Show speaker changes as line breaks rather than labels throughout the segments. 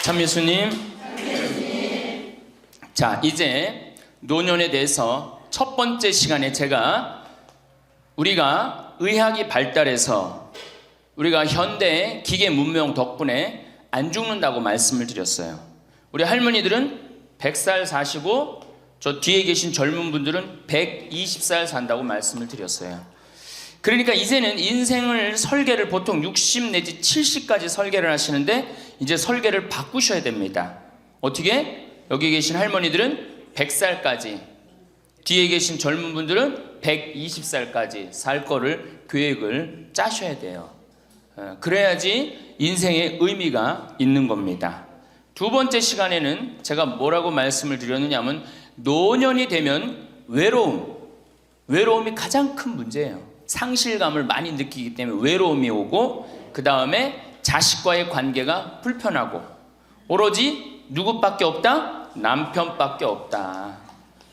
참예수님. 자, 이제 노년에 대해서 첫 번째 시간에 우리가 의학이 발달해서 우리가 현대 기계 문명 덕분에 안 죽는다고 말씀을 드렸어요. 우리 할머니들은 100살 사시고 저 뒤에 계신 젊은 분들은 120살 산다고 말씀을 드렸어요. 그러니까 이제는 인생을 설계를 보통 60 내지 70까지 설계를 하시는데 이제 설계를 바꾸셔야 됩니다. 어떻게? 여기 계신 할머니들은 100살까지, 뒤에 계신 젊은 분들은 120살까지 살 거를 계획을 짜셔야 돼요. 그래야지 인생의 의미가 있는 겁니다. 두 번째 시간에는 제가 뭐라고 말씀을 드렸느냐 하면 노년이 되면 외로움이 가장 큰 문제예요. 상실감을 많이 느끼기 때문에 외로움이 오고, 그 다음에 자식과의 관계가 불편하고, 오로지 누구밖에 없다? 남편밖에 없다.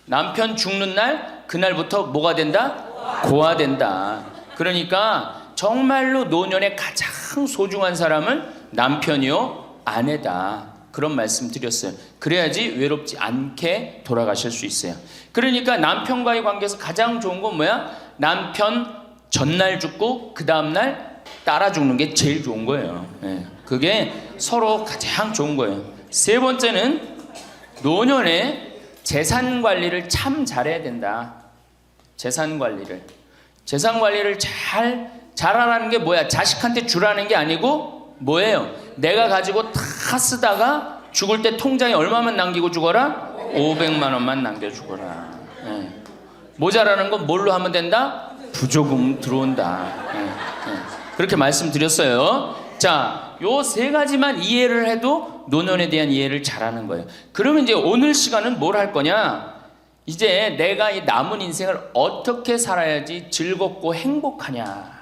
남편 죽는 날, 그날부터 뭐가 된다? 고아된다. 그러니까 정말로 노년에 가장 소중한 사람은 남편이요, 아내다. 그런 말씀 드렸어요. 그래야지 외롭지 않게 돌아가실 수 있어요. 그러니까 남편과의 관계에서 가장 좋은 건 뭐야? 남편 전날 죽고 그 다음날 따라 죽는 게 제일 좋은 거예요. 그게 서로 가장 좋은 거예요. 세 번째는 노년에 재산 관리를 참 잘해야 된다. 재산 관리를 잘하라는 게 뭐야? 자식한테 주라는 게 아니고 뭐예요? 내가 가지고 다 쓰다가 죽을 때 통장에 얼마만 남기고 죽어라? 500만 원만 남겨 죽어라. 모자라는 건 뭘로 하면 된다? 부조금 들어온다. 그렇게 말씀드렸어요. 자, 요 세 가지만 이해를 해도 노년에 대한 이해를 잘하는 거예요. 그러면 이제 오늘 시간은 뭘 할 거냐? 이제 내가 이 남은 인생을 어떻게 살아야지 즐겁고 행복하냐?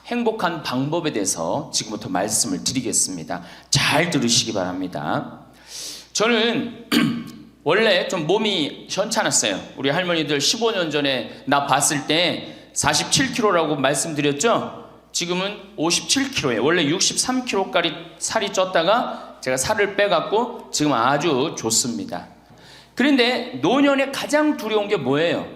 행복한 방법에 대해서 지금부터 말씀을 드리겠습니다. 잘 들으시기 바랍니다. 저는 원래 좀 몸이 현찮았어요. 우리 할머니들 15년 전에 나 봤을 때 47kg라고 말씀드렸죠? 지금은 57kg예요. 원래 63kg까지 살이 쪘다가 제가 살을 빼갖고 지금 아주 좋습니다. 그런데 노년에 가장 두려운 게 뭐예요?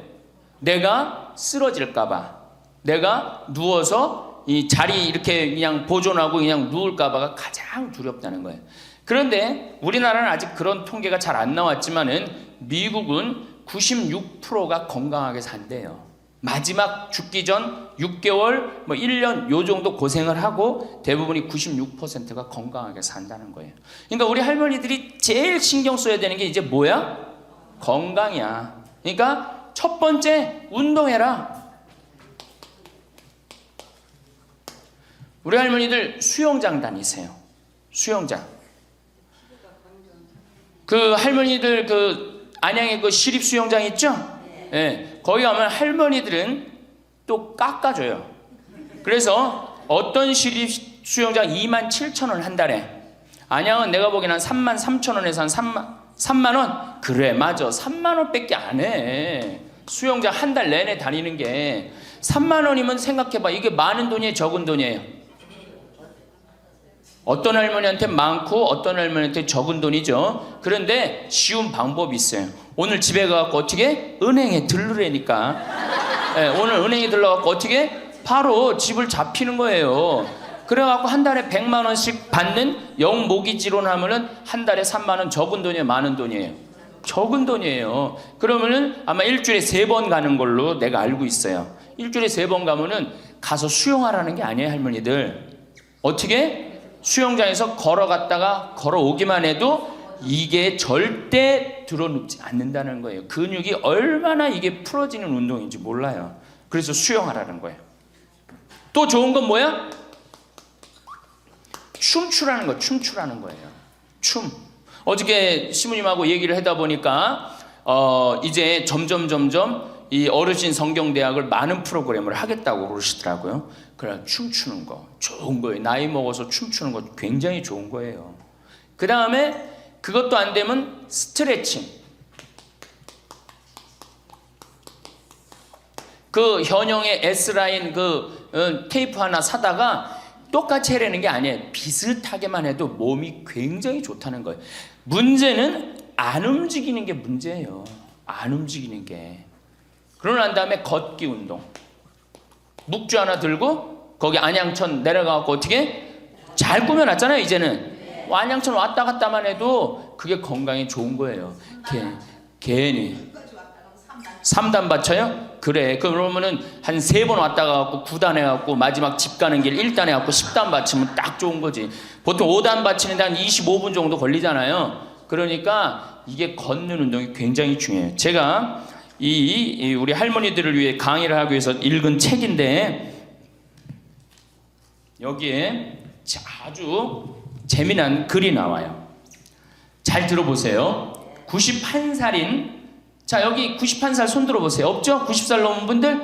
내가 쓰러질까봐, 내가 누워서 이 자리 이렇게 그냥 보존하고 그냥 누울까봐가 가장 두렵다는 거예요. 그런데 우리나라는 아직 그런 통계가 잘 안 나왔지만은 미국은 96%가 건강하게 산대요. 마지막 죽기 전 6개월, 1년 요 정도 고생을 하고 대부분이 96%가 건강하게 산다는 거예요. 그러니까 우리 할머니들이 제일 신경 써야 되는 게 이제 뭐야? 건강이야. 그러니까 첫 번째, 운동해라. 우리 할머니들 수영장 다니세요. 수영장. 그 할머니들 그 안양에 그 시립 수영장 있죠? 네. 거기 가면 할머니들은 또 깎아줘요. 그래서 어떤 시립 수영장 27,000원 한 달에, 안양은 내가 보기엔 한 33,000원에서 한 3만 원? 그래, 맞아. 3만 원밖에 안 해. 수영장 한 달 내내 다니는 게 3만 원이면 생각해봐. 이게 많은 돈이에요, 적은 돈이에요? 어떤 할머니한테 많고 어떤 할머니한테 적은 돈이죠. 그런데 쉬운 방법이 있어요. 오늘 집에 가서 어떻게? 은행에 들르라니까. 오늘 은행에 들러갖고 어떻게? 바로 집을 잡히는 거예요. 그래갖고 한 달에 100만 원씩 받는 영모기지론 하면은 한 달에 3만 원. 적은 돈이에요, 많은 돈이에요? 적은 돈이에요. 그러면은 아마 일주일에 3번 가는 걸로 내가 알고 있어요. 일주일에 3번 가면은 가서 수영하라는 게 아니에요, 할머니들. 어떻게? 수영장에서 걸어갔다가 걸어오기만 해도 이게 절대 드러눕지 않는다는 거예요. 근육이 얼마나 이게 풀어지는 운동인지 몰라요. 그래서 수영하라는 거예요. 또 좋은 건 뭐야? 춤추라는 거예요. 춤. 어저께 시부님하고 얘기를 하다 보니까 이제 점점 이 어르신 성경대학을 많은 프로그램을 하겠다고 그러시더라고요. 그래, 춤추는 거 좋은 거예요. 나이 먹어서 춤추는 거 굉장히 좋은 거예요. 그 다음에 그것도 안 되면 스트레칭. 그 현영의 S라인 그 테이프 하나 사다가 똑같이 해라는 게 아니에요. 비슷하게만 해도 몸이 굉장히 좋다는 거예요. 문제는 안 움직이는 게 문제예요. 안 움직이는 게. 그러고 난 다음에 걷기 운동. 묵주 하나 들고 거기 안양천 내려가고 어떻게 잘 꾸며놨잖아요. 이제는 안양천 왔다 갔다만 해도 그게 건강에 좋은 거예요. 괜히 3단 받쳐요? 그래. 그러면은 한 3번 왔다 가고 9단 해갖고 마지막 집 가는 길 1단 해갖고 10단 받치면 딱 좋은 거지. 보통 5단 받치는데 한 25분 정도 걸리잖아요. 그러니까 이게 걷는 운동이 굉장히 중요해요. 제가 우리 할머니들을 위해 강의를 하기 위해서 읽은 책인데 여기에 아주 재미난 글이 나와요. 잘 들어보세요. 91살인 자 여기 91살 손 들어보세요. 없죠? 90살 넘은 분들?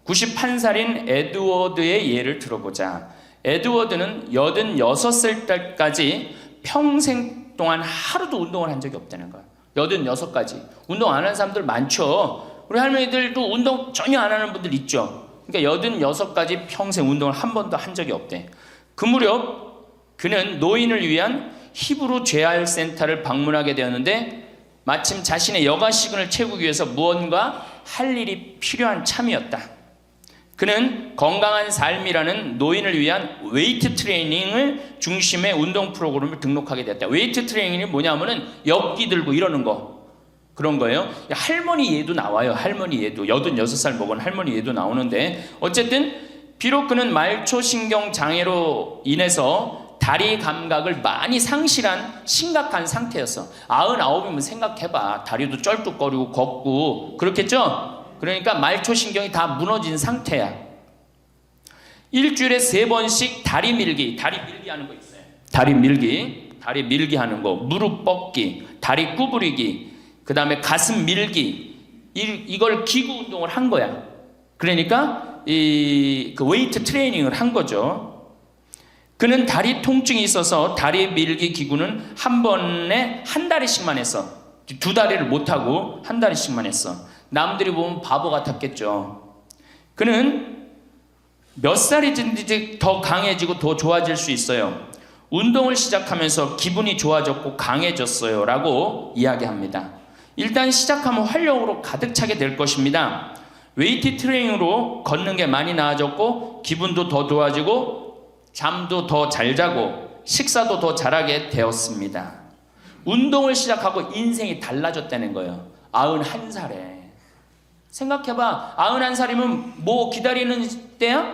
91살인 에드워드의 예를 들어보자. 에드워드는 86살 때까지 평생 동안 하루도 운동을 한 적이 없다는 거예요. 86까지. 운동 안 하는 사람들 많죠. 우리 할머니들도 운동 전혀 안 하는 분들 있죠. 그러니까 86까지 평생 운동을 한 번도 한 적이 없대. 그 무렵 그는 노인을 위한 히브루 재활 센터를 방문하게 되었는데 마침 자신의 여가 시간을 채우기 위해서 무언가 할 일이 필요한 참이었다. 그는 건강한 삶이라는 노인을 위한 웨이트 트레이닝을 중심의 운동 프로그램을 등록하게 됐다. 웨이트 트레이닝이 뭐냐면은 역기 들고 이러는 거 그런 거예요. 할머니 예도 나와요. 할머니 예도 86살 먹은 할머니 예도 나오는데 어쨌든 비록 그는 말초신경 장애로 인해서 다리 감각을 많이 상실한 심각한 상태였어. 99이면 생각해봐. 다리도 쩔뚝거리고 걷고 그렇겠죠? 그러니까 말초신경이 다 무너진 상태야. 일주일에 3번씩 다리 밀기 하는 거 있어요. 다리 밀기 하는 거, 무릎 뻗기, 다리 구부리기, 그 다음에 가슴 밀기, 이걸 기구 운동을 한 거야. 그러니까 그 웨이트 트레이닝을 한 거죠. 그는 다리 통증이 있어서 다리 밀기 기구는 한 번에 한 다리씩만 했어. 2다리를 못하고 한 다리씩만 했어. 남들이 보면 바보 같았겠죠. 그는 몇 살이든지 더 강해지고 더 좋아질 수 있어요. 운동을 시작하면서 기분이 좋아졌고 강해졌어요 라고 이야기합니다. 일단 시작하면 활력으로 가득 차게 될 것입니다. 웨이트 트레이닝으로 걷는 게 많이 나아졌고 기분도 더 좋아지고 잠도 더 잘 자고 식사도 더 잘하게 되었습니다. 운동을 시작하고 인생이 달라졌다는 거예요. 91살에. 생각해봐. 91살이면 뭐 기다리는 때야?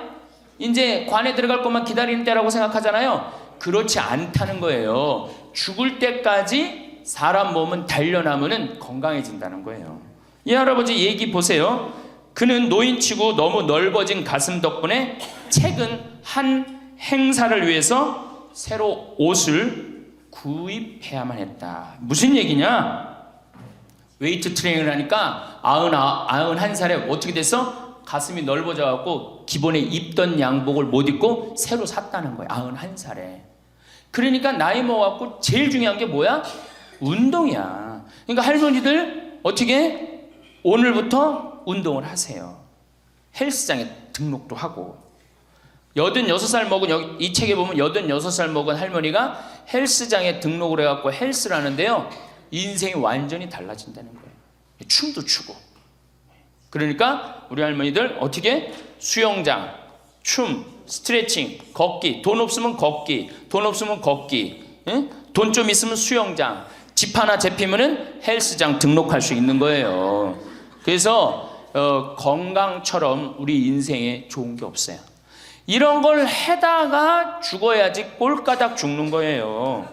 이제 관에 들어갈 것만 기다리는 때라고 생각하잖아요. 그렇지 않다는 거예요. 죽을 때까지 사람 몸은 단련하면 건강해진다는 거예요. 이 할아버지 얘기 보세요. 그는 노인치고 너무 넓어진 가슴 덕분에 최근 한 행사를 위해서 새로 옷을 구입해야만 했다. 무슨 얘기냐? 웨이트 트레이닝을 하니까 91살에 어떻게 됐어? 가슴이 넓어져 갖고 기본에 입던 양복을 못 입고 새로 샀다는 거야. 91살에. 그러니까 나이 먹어갖고 제일 중요한 게 뭐야? 운동이야. 그러니까 할머니들 어떻게 오늘부터 운동을 하세요. 헬스장에 등록도 하고. 86살 먹은 이 책에 보면 86살 먹은 할머니가 헬스장에 등록을 해갖고 헬스를 하는데요. 인생이 완전히 달라진다는 거예요. 춤도 추고. 그러니까 우리 할머니들 어떻게? 수영장, 춤, 스트레칭, 걷기. 돈 없으면 걷기. 돈 없으면 걷기. 돈 좀 있으면 수영장. 집 하나 잡히면은 헬스장 등록할 수 있는 거예요. 그래서 건강처럼 우리 인생에 좋은 게 없어요. 이런 걸 해다가 죽어야지 꼴까닥 죽는 거예요.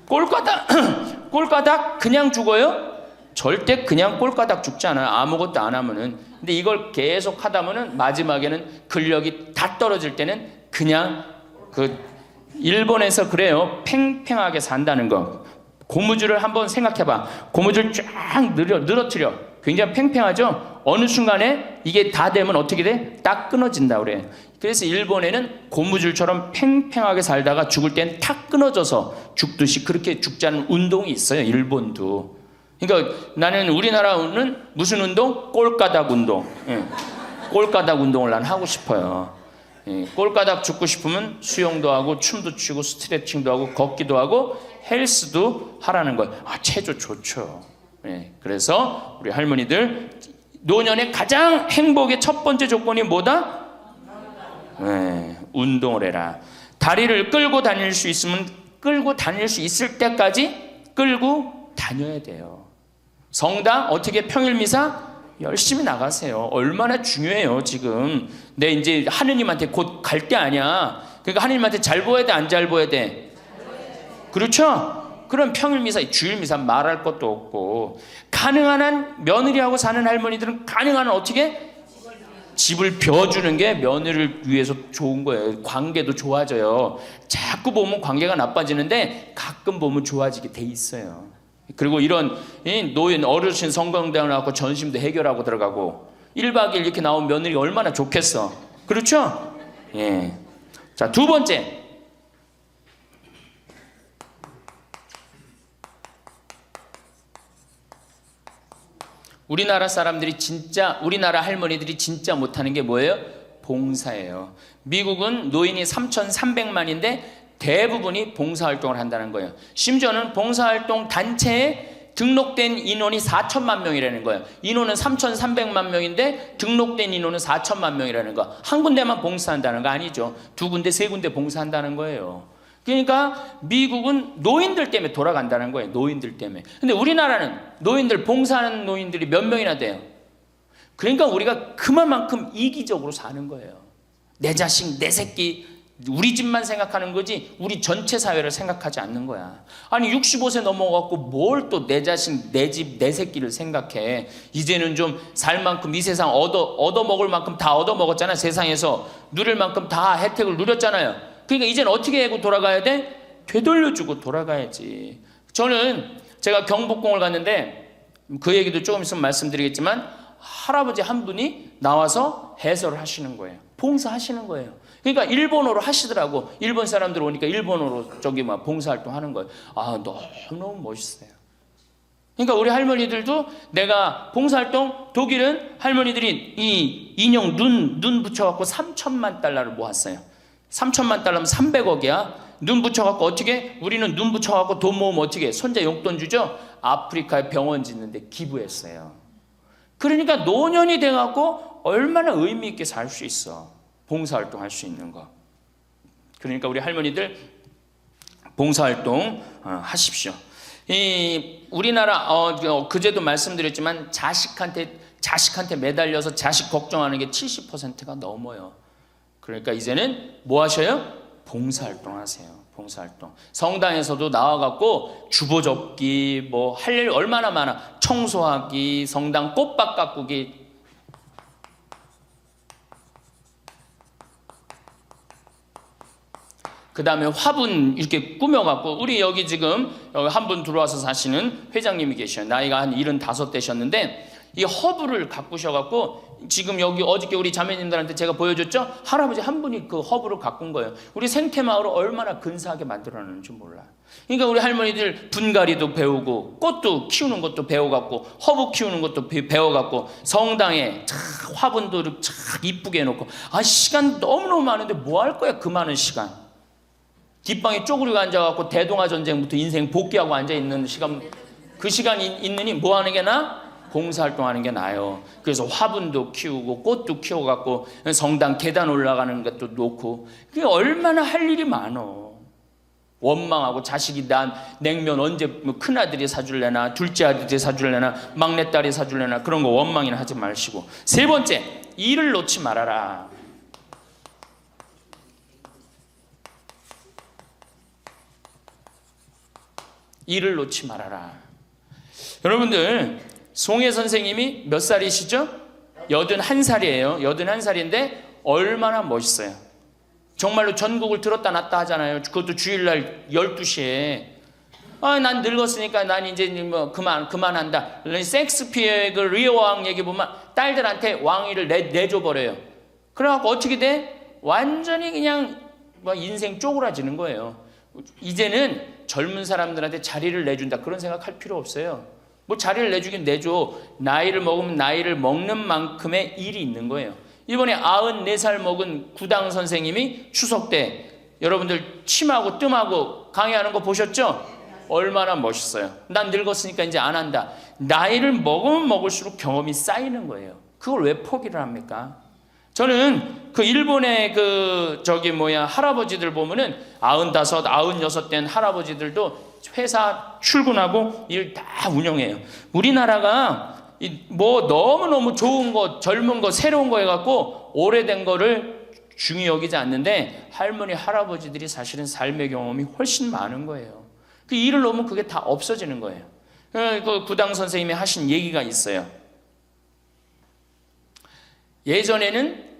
꼴까닥 그냥 죽어요? 절대 그냥 꼴까닥 죽지 않아요. 아무것도 안 하면은. 근데 이걸 계속 하다 보면 마지막에는 근력이 다 떨어질 때는 그냥 일본에서 그래요. 팽팽하게 산다는 거. 고무줄을 한번 생각해봐. 고무줄 쫙 늘어뜨려. 굉장히 팽팽하죠? 어느 순간에 이게 다 되면 어떻게 돼? 딱 끊어진다 그래. 그래서 일본에는 고무줄처럼 팽팽하게 살다가 죽을 땐 탁 끊어져서 죽듯이 그렇게 죽지 않은 운동이 있어요. 일본도. 그러니까 나는 우리나라는 무슨 운동? 꼴까닥 운동. 꼴까닥 운동을 난 하고 싶어요. 꼴가닥 죽고 싶으면 수영도 하고 춤도 추고 스트레칭도 하고 걷기도 하고 헬스도 하라는 거예요. 체조 좋죠. 그래서 우리 할머니들 노년의 가장 행복의 첫 번째 조건이 뭐다? 운동을 해라. 다리를 끌고 다닐 수 있으면 끌고 다닐 수 있을 때까지 끌고 다녀야 돼요. 성당 어떻게 평일 미사 열심히 나가세요. 얼마나 중요해요. 지금 내 이제 하느님한테 곧 갈 때 아니야. 그러니까 하느님한테 잘 보여야 돼, 안 잘 보여야 돼? 그렇죠? 그럼 평일 미사, 주일 미사 말할 것도 없고, 가능한 한 며느리하고 사는 할머니들은 가능한 한 어떻게 집을 벼주는 게 며느리를 위해서 좋은 거예요. 관계도 좋아져요. 자꾸 보면 관계가 나빠지는데 가끔 보면 좋아지게 돼 있어요. 그리고 이런 노인 어르신 성경대학 나가고 전심도 해결하고 들어가고 1박 2일 이렇게 나온 며느리 얼마나 좋겠어. 그렇죠? 자, 두 번째. 우리나라 사람들이 진짜, 우리나라 할머니들이 진짜 못하는 게 뭐예요? 봉사예요. 미국은 노인이 3,300만인데 대부분이 봉사활동을 한다는 거예요. 심지어는 봉사활동 단체에 등록된 인원이 4천만 명이라는 거예요. 인원은 3,300만 명인데 등록된 인원은 4천만 명이라는 거. 한 군데만 봉사한다는 거 아니죠. 두 군데, 세 군데 봉사한다는 거예요. 그러니까 미국은 노인들 때문에 돌아간다는 거예요. 노인들 때문에. 근데 우리나라는 노인들, 봉사하는 노인들이 몇 명이나 돼요. 그러니까 우리가 그만큼 이기적으로 사는 거예요. 내 자식, 내 새끼, 우리 집만 생각하는 거지 우리 전체 사회를 생각하지 않는 거야. 아니 65세 넘어갖고 뭘 또 내 자식, 내 집, 내 새끼를 생각해. 이제는 좀 살 만큼 이 세상 얻어먹을 만큼 다 얻어먹었잖아. 세상에서 누릴 만큼 다 혜택을 누렸잖아요. 그러니까 이제는 어떻게 하고 돌아가야 돼? 되돌려주고 돌아가야지. 저는 제가 경복궁을 갔는데 그 얘기도 조금 있으면 말씀드리겠지만 할아버지 한 분이 나와서 해설을 하시는 거예요. 봉사하시는 거예요. 그러니까 일본어로 하시더라고. 일본 사람들 오니까 일본어로 저기 막 봉사활동 하는 거예요. 너무 멋있어요. 그러니까 우리 할머니들도 내가 봉사활동, 독일은 할머니들이 이 인형 눈 붙여갖고 3천만 달러를 모았어요. 3천만 달러면 300억이야. 눈 붙여갖고 어떻게? 우리는 눈 붙여갖고 돈 모으면 어떻게? 손자 용돈 주죠? 아프리카에 병원 짓는데 기부했어요. 그러니까 노년이 돼갖고 얼마나 의미 있게 살 수 있어. 봉사활동 할 수 있는 거. 그러니까 우리 할머니들 봉사활동 하십시오. 이 우리나라 그제도 말씀드렸지만 자식한테 매달려서 자식 걱정하는 게 70%가 넘어요. 그러니까 이제는 뭐 하셔요? 봉사활동 하세요. 봉사활동. 성당에서도 나와갖고 주보 접기, 뭐 할 일 얼마나 많아. 청소하기, 성당 꽃밭 가꾸기. 그 다음에 화분 이렇게 꾸며갖고, 우리 여기 지금 한 분 들어와서 사시는 회장님이 계셔요. 나이가 한 75 되셨는데 이 허브를 가꾸셔갖고 지금 여기 어저께 우리 자매님들한테 제가 보여줬죠? 할아버지 한 분이 그 허브를 가꾼 거예요. 우리 생태마을을 얼마나 근사하게 만들어놨는지 몰라. 그러니까 우리 할머니들 분갈이도 배우고 꽃도 키우는 것도 배워갖고 허브 키우는 것도 배워갖고 성당에 화분도 이쁘게 해놓고 시간 너무너무 많은데 뭐 할 거야 그 많은 시간. 뒷방에 쪼그리고 앉아갖고 대동아 전쟁부터 인생 복귀하고 앉아있는 시간, 그 시간 있느니 뭐 하는 게 나아? 봉사활동하는 게 나아요. 그래서 화분도 키우고 꽃도 키워갖고 성당 계단 올라가는 것도 놓고, 그게 얼마나 할 일이 많어. 원망하고 자식이 난 냉면 언제 큰아들이 사줄래나 둘째 아들이 사줄래나 막내딸이 사줄래나 그런 거 원망이나 하지 마시고. 세 번째, 일을 놓지 말아라. 일을 놓지 말아라. 여러분들 송혜 선생님이 몇 살이시죠? 81살이에요. 81살인데 얼마나 멋있어요. 정말로 전국을 들었다 놨다 하잖아요. 그것도 주일날 12시에. 난 늙었으니까 난 이제 뭐 그만한다. 섹스피어의 그 리어 왕 얘기 보면 딸들한테 왕위를 내줘버려요. 그래갖고 어떻게 돼? 완전히 그냥 뭐 인생 쪼그라지는 거예요. 이제는 젊은 사람들한테 자리를 내준다 그런 생각할 필요 없어요. 뭐 자리를 내주긴 내줘. 나이를 먹으면 나이를 먹는 만큼의 일이 있는 거예요. 이번에 94살 먹은 구당 선생님이 추석 때 여러분들 침하고 뜸하고 강의하는 거 보셨죠? 얼마나 멋있어요. 난 늙었으니까 이제 안 한다. 나이를 먹으면 먹을수록 경험이 쌓이는 거예요. 그걸 왜 포기를 합니까? 저는 그 일본의 할아버지들 보면은 95, 96 된 할아버지들도 회사 출근하고 일 다 운영해요. 우리나라가 뭐 너무너무 좋은 거, 젊은 거, 새로운 거 해갖고 오래된 거를 중히 여기지 않는데 할머니, 할아버지들이 사실은 삶의 경험이 훨씬 많은 거예요. 그 일을 놓으면 그게 다 없어지는 거예요. 그 구당 선생님이 하신 얘기가 있어요. 예전에는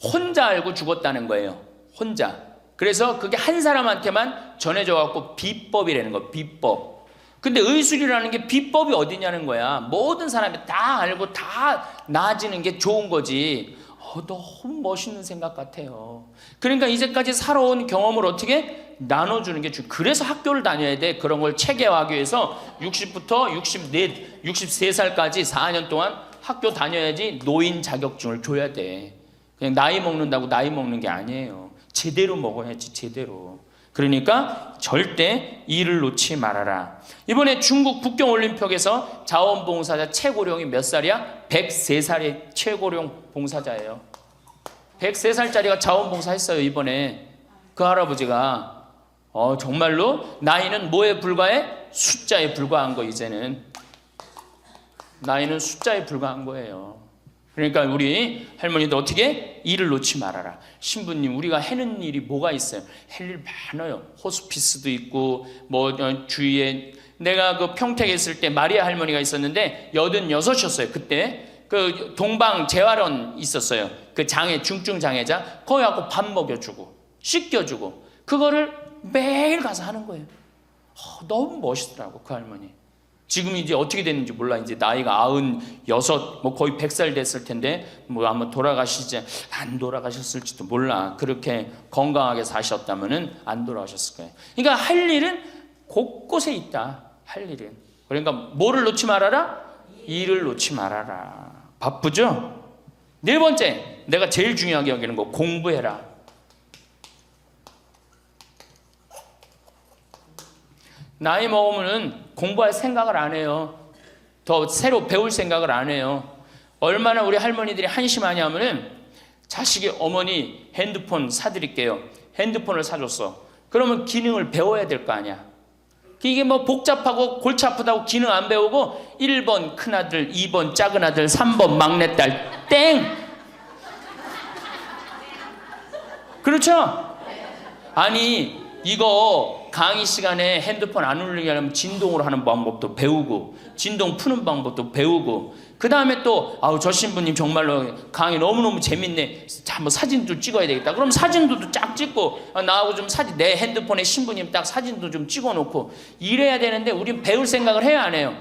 혼자 알고 죽었다는 거예요. 혼자. 그래서 그게 한 사람한테만 전해져 갖고 비법이라는 거, 비법. 근데 의술이라는 게 비법이 어디냐는 거야. 모든 사람이 다 알고 다 나아지는 게 좋은 거지. 너무 멋있는 생각 같아요. 그러니까 이제까지 살아온 경험을 어떻게 나눠주는 게 중요해요. 그래서 학교를 다녀야 돼. 그런 걸 체계화하기 위해서 60부터 63살까지 4년 동안 학교 다녀야지 노인 자격증을 줘야 돼. 그냥 나이 먹는다고 나이 먹는 게 아니에요. 제대로 먹어야지, 제대로. 그러니까 절대 일을 놓지 말아라. 이번에 중국 북경올림픽에서 자원봉사자 최고령이 몇 살이야? 103살의 최고령 봉사자예요. 103살짜리가 자원봉사 했어요. 이번에 그 할아버지가 정말로 나이는 뭐에 불과해? 숫자에 불과한 거. 이제는 나이는 숫자에 불과한 거예요. 그러니까 우리 할머니도 어떻게? 일을 놓지 말아라. 신부님, 우리가 해는 일이 뭐가 있어요? 할 일 많아요. 호스피스도 있고 주위에 내가 그 평택에 있을 때 마리아 할머니가 있었는데 86이었어요. 그때 그 동방 재활원 있었어요. 그 장애, 중증 장애자. 거기 가고 밥 먹여주고 씻겨주고 그거를 매일 가서 하는 거예요. 너무 멋있더라고 그 할머니. 지금 이제 어떻게 됐는지 몰라. 이제 나이가 96, 뭐 거의 100살 됐을 텐데, 뭐 아마 돌아가시지, 안 돌아가셨을지도 몰라. 그렇게 건강하게 사셨다면은 안 돌아가셨을 거예요. 그러니까 할 일은 곳곳에 있다. 할 일은. 그러니까 뭐를 놓지 말아라? 일을 놓지 말아라. 바쁘죠? 네 번째, 내가 제일 중요하게 여기는 거, 공부해라. 나이 먹으면은 공부할 생각을 안 해요. 더 새로 배울 생각을 안 해요. 얼마나 우리 할머니들이 한심하냐면은 자식이 어머니 핸드폰 사드릴게요. 핸드폰을 사줬어. 그러면 기능을 배워야 될 거 아니야. 이게 뭐 복잡하고 골치 아프다고 기능 안 배우고 1번 큰아들, 2번 작은아들, 3번 막내딸 땡! 그렇죠? 아니 이거 강의 시간에 핸드폰 안 울리게 하려면 진동으로 하는 방법도 배우고 진동 푸는 방법도 배우고 그 다음에 또 저 신부님 정말로 강의 너무너무 재밌네. 한번 사진도 찍어야 되겠다. 그럼 사진도 쫙 찍고 나하고 좀 내 핸드폰에 신부님 딱 사진도 좀 찍어놓고 이래야 되는데 우린 배울 생각을 해야 안 해요?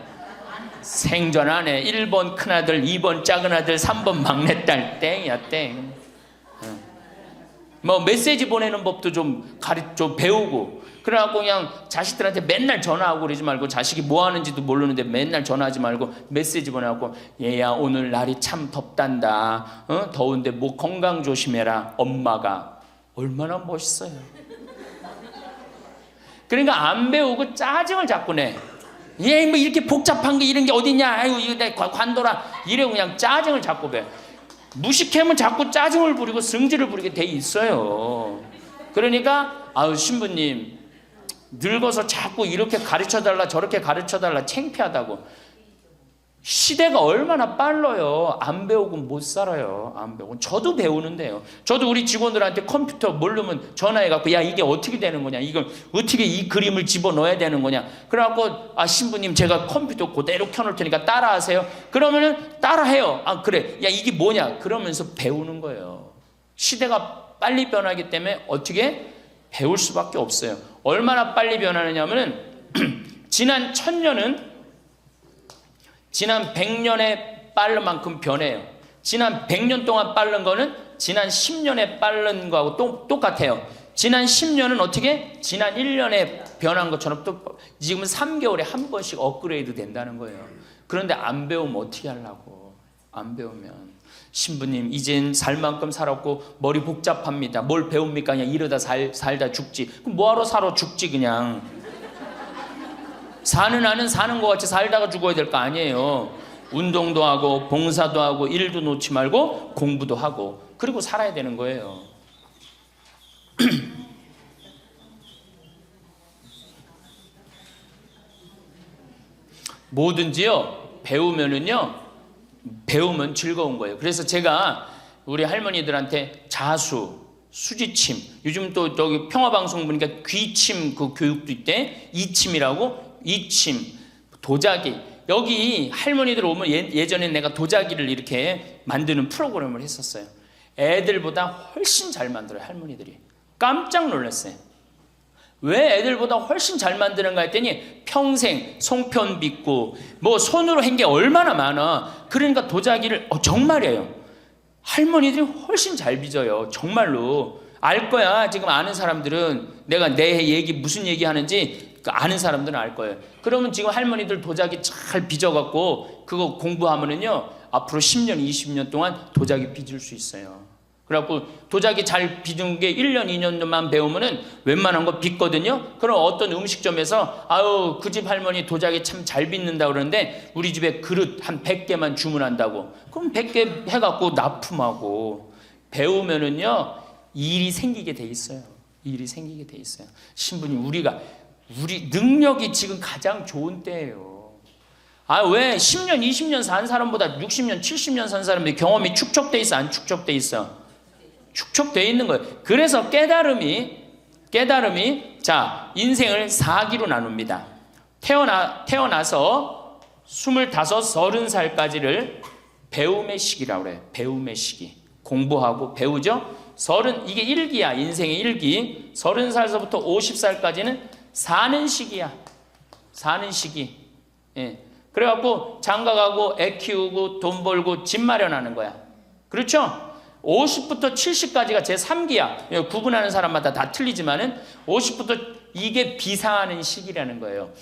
생전 안 해. 1번 큰아들, 2번 작은아들, 3번 막내딸 땡이야 땡. 뭐 메시지 보내는 법도 좀 배우고 그래갖고 그냥 자식들한테 맨날 전화하고 그러지 말고 자식이 뭐 하는지도 모르는데 맨날 전화하지 말고 메시지 보내갖고 얘야 오늘 날이 참 덥단다. 더운데 뭐 건강 조심해라. 엄마가 얼마나 멋있어요. 그러니까 안 배우고 짜증을 자꾸 내. 얘 뭐 이렇게 복잡한 게 이런 게 어딨냐. 아이고 이거 내 관둬라. 이래고 그냥 짜증을 자꾸 배. 무식하면 자꾸 짜증을 부리고 승질을 부리게 돼 있어요. 그러니까 신부님 늙어서 자꾸 이렇게 가르쳐달라 저렇게 가르쳐달라 창피하다고. 시대가 얼마나 빨라요. 안 배우고는 못 살아요. 안 배우고. 저도 배우는데요. 저도 우리 직원들한테 컴퓨터 모르면 전화해갖고 야 이게 어떻게 되는 거냐, 이걸 어떻게 이 그림을 집어넣어야 되는 거냐. 그래갖고 신부님 제가 컴퓨터 그대로 켜놓을 테니까 따라하세요. 그러면은 따라해요. 그래 야 이게 뭐냐 그러면서 배우는 거예요. 시대가 빨리 변하기 때문에 어떻게 배울 수밖에 없어요. 얼마나 빨리 변하느냐면은 지난 1000년은 지난 100년에 빠른 만큼 변해요. 지난 100년 동안 빠른 거는 지난 10년에 빠른 거하고 똑같아요. 지난 10년은 어떻게? 지난 1년에 변한 것처럼 또 지금은 3개월에 한 번씩 업그레이드 된다는 거예요. 그런데 안 배우면 어떻게 하려고. 안 배우면 신부님 이젠 살 만큼 살았고 머리 복잡합니다. 뭘 배웁니까? 그냥 이러다 살다 죽지. 그럼 뭐하러 살아 죽지 그냥. 사는 아는 사는 것 같이 살다가 죽어야 될 거 아니에요. 운동도 하고 봉사도 하고 일도 놓지 말고 공부도 하고 그리고 살아야 되는 거예요. 뭐든지요 배우면 즐거운 거예요. 그래서 제가 우리 할머니들한테 자수, 수지침, 요즘 또 저기 평화방송 보니까 귀침 그 교육도 있대. 이침이라고, 이침, 도자기. 여기 할머니들 오면 예전에 내가 도자기를 이렇게 만드는 프로그램을 했었어요. 애들보다 훨씬 잘 만들어요, 할머니들이. 깜짝 놀랐어요. 왜 애들보다 훨씬 잘 만드는가 했더니 평생 송편 빚고 뭐 손으로 한 게 얼마나 많아. 그러니까 도자기를 정말이에요. 할머니들이 훨씬 잘 빚어요. 정말로. 알 거야. 지금 아는 사람들은 내가 내 얘기 무슨 얘기 하는지 아는 사람들은 알 거예요. 그러면 지금 할머니들 도자기 잘 빚어갖고 그거 공부하면은요 앞으로 10년 20년 동안 도자기 빚을 수 있어요. 그래갖고 도자기 잘 빚은 게 1년 2년만 배우면은 웬만한 거 빚거든요. 그럼 어떤 음식점에서 아유 그 집 할머니 도자기 참 잘 빚는다 그러는데 우리 집에 그릇 한 100개만 주문한다고. 그럼 100개 해갖고 납품하고 배우면은요 일이 생기게 돼 있어요. 일이 생기게 돼 있어요. 신부님 우리 능력이 지금 가장 좋은 때예요. 아 왜 10년 20년 산 사람보다 60년 70년 산 사람들이 경험이 축적돼 있어 안 축적돼 있어? 축적되어 있는 거예요. 그래서 깨달음이 자 인생을 4기로 나눕니다. 태어나서 25, 30살까지를 배움의 시기라고 그래요. 배움의 시기. 공부하고 배우죠. 이게 1기야. 인생의 1기. 30살서부터 50살까지는 사는 시기야. 사는 시기. 예. 그래갖고 장가가고 애 키우고 돈 벌고 집 마련하는 거야. 그렇죠? 50부터 70까지가 제3기야. 구분하는 사람마다 다 틀리지만은 50부터 이게 비상하는 시기라는 거예요.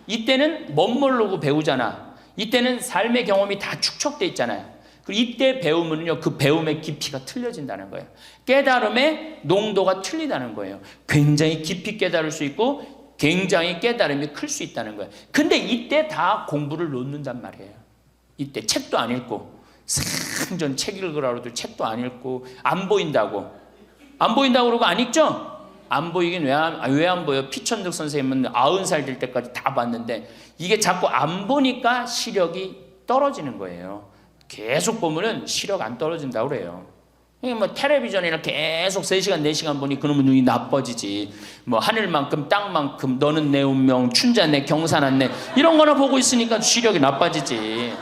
이때는 멋모르고 배우잖아. 이때는 삶의 경험이 다 축적돼 있잖아요. 그리고 이때 배우면요 그 배움의 깊이가 틀려진다는 거예요. 깨달음의 농도가 틀리다는 거예요. 굉장히 깊이 깨달을 수 있고 굉장히 깨달음이 클 수 있다는 거예요. 근데 이때 다 공부를 놓는단 말이에요. 이때 책도 안 읽고 생전 책 읽으라고 해도 책도 안 읽고 안 보인다고 그러고 안 읽죠? 안 보이긴 왜 안 보여? 피천득 선생님은 90살 될 때까지 다 봤는데 이게 자꾸 안 보니까 시력이 떨어지는 거예요. 계속 보면은 시력 안 떨어진다고 그래요. 뭐 텔레비전이나 계속 3시간 4시간 보니 그놈의 눈이 나빠지지. 뭐 하늘만큼 땅만큼 너는 내 운명 춘자네 경사났네 이런 거나 보고 있으니까 시력이 나빠지지.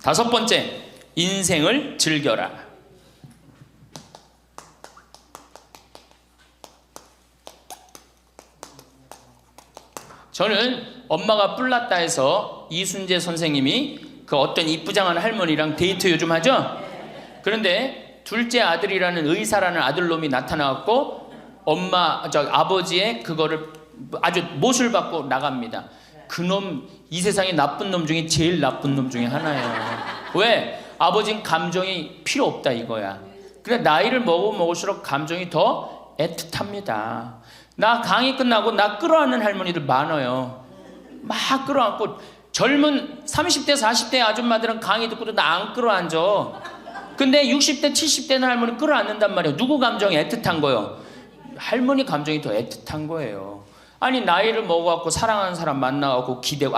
다섯 번째, 인생을 즐겨라. 저는 엄마가 뿔났다 해서 이순재 선생님이 그 어떤 이쁘장한 할머니랑 데이트 요즘 하죠? 그런데 둘째 아들이라는 의사라는 아들놈이 나타나갖고 아버지의 그거를 아주 못을 받고 나갑니다. 그놈 이 세상에 나쁜 놈 중에 제일 나쁜 놈 중에 하나예요. 왜? 아버지는 감정이 필요 없다 이거야. 근데 나이를 먹을수록 감정이 더 애틋합니다. 나 강의 끝나고 나 끌어안는 할머니들 많아요. 막 끌어안고 젊은 30대 40대 아줌마들은 강의 듣고도 나 안 끌어안죠. 근데 60대 70대는 할머니 끌어안는단 말이에요. 누구 감정이 애틋한 거예요? 할머니 감정이 더 애틋한 거예요. 아니 나이를 먹어갖고 사랑하는 사람 만나갖고 기대고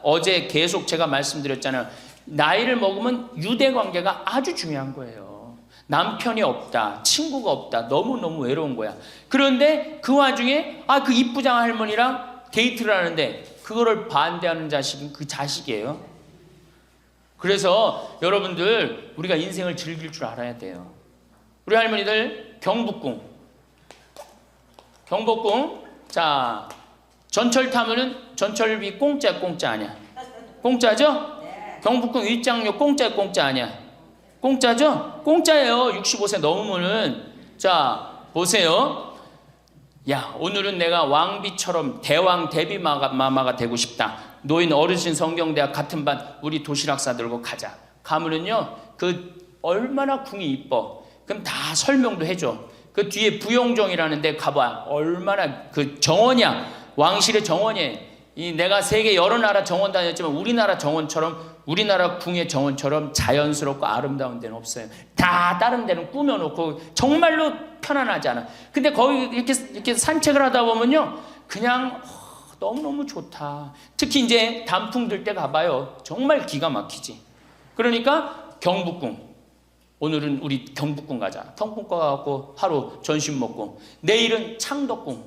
어제 계속 제가 말씀드렸잖아요. 나이를 먹으면 유대관계가 아주 중요한 거예요. 남편이 없다, 친구가 없다, 너무너무 외로운 거야. 그런데 그 와중에 그 이쁘장한 할머니랑 데이트를 하는데 그거를 반대하는 자식은 그 자식이에요. 그래서 여러분들 우리가 인생을 즐길 줄 알아야 돼요. 우리 할머니들 경복궁 자, 전철 타면은 전철비 공짜 아니야? 공짜죠? 경복궁 입장료 공짜 아니야? 공짜죠? 공짜예요. 65세 넘으면은. 자, 보세요. 야, 오늘은 내가 왕비처럼 대왕 대비마마가 되고 싶다. 노인 어르신 성경대학 같은 반 우리 도시락 싸들고 가자. 가면은요, 그 얼마나 궁이 이뻐. 그럼 다 설명도 해줘. 그 뒤에 부용정이라는 데 가봐. 얼마나 그 정원이야. 왕실의 정원이에요. 이 내가 세계 여러 나라 정원 다녔지만 우리나라 정원처럼, 우리나라 궁의 정원처럼 자연스럽고 아름다운 데는 없어요. 다 다른 데는 꾸며놓고 정말로 편안하지 않아. 근데 거기 이렇게 산책을 하다 보면요, 그냥 너무너무 좋다. 특히 이제 단풍 들 때 가봐요. 정말 기가 막히지. 그러니까 경복궁. 오늘은 우리 경복궁 가자. 경복궁 가갖고 하루 점심 먹고, 내일은 창덕궁,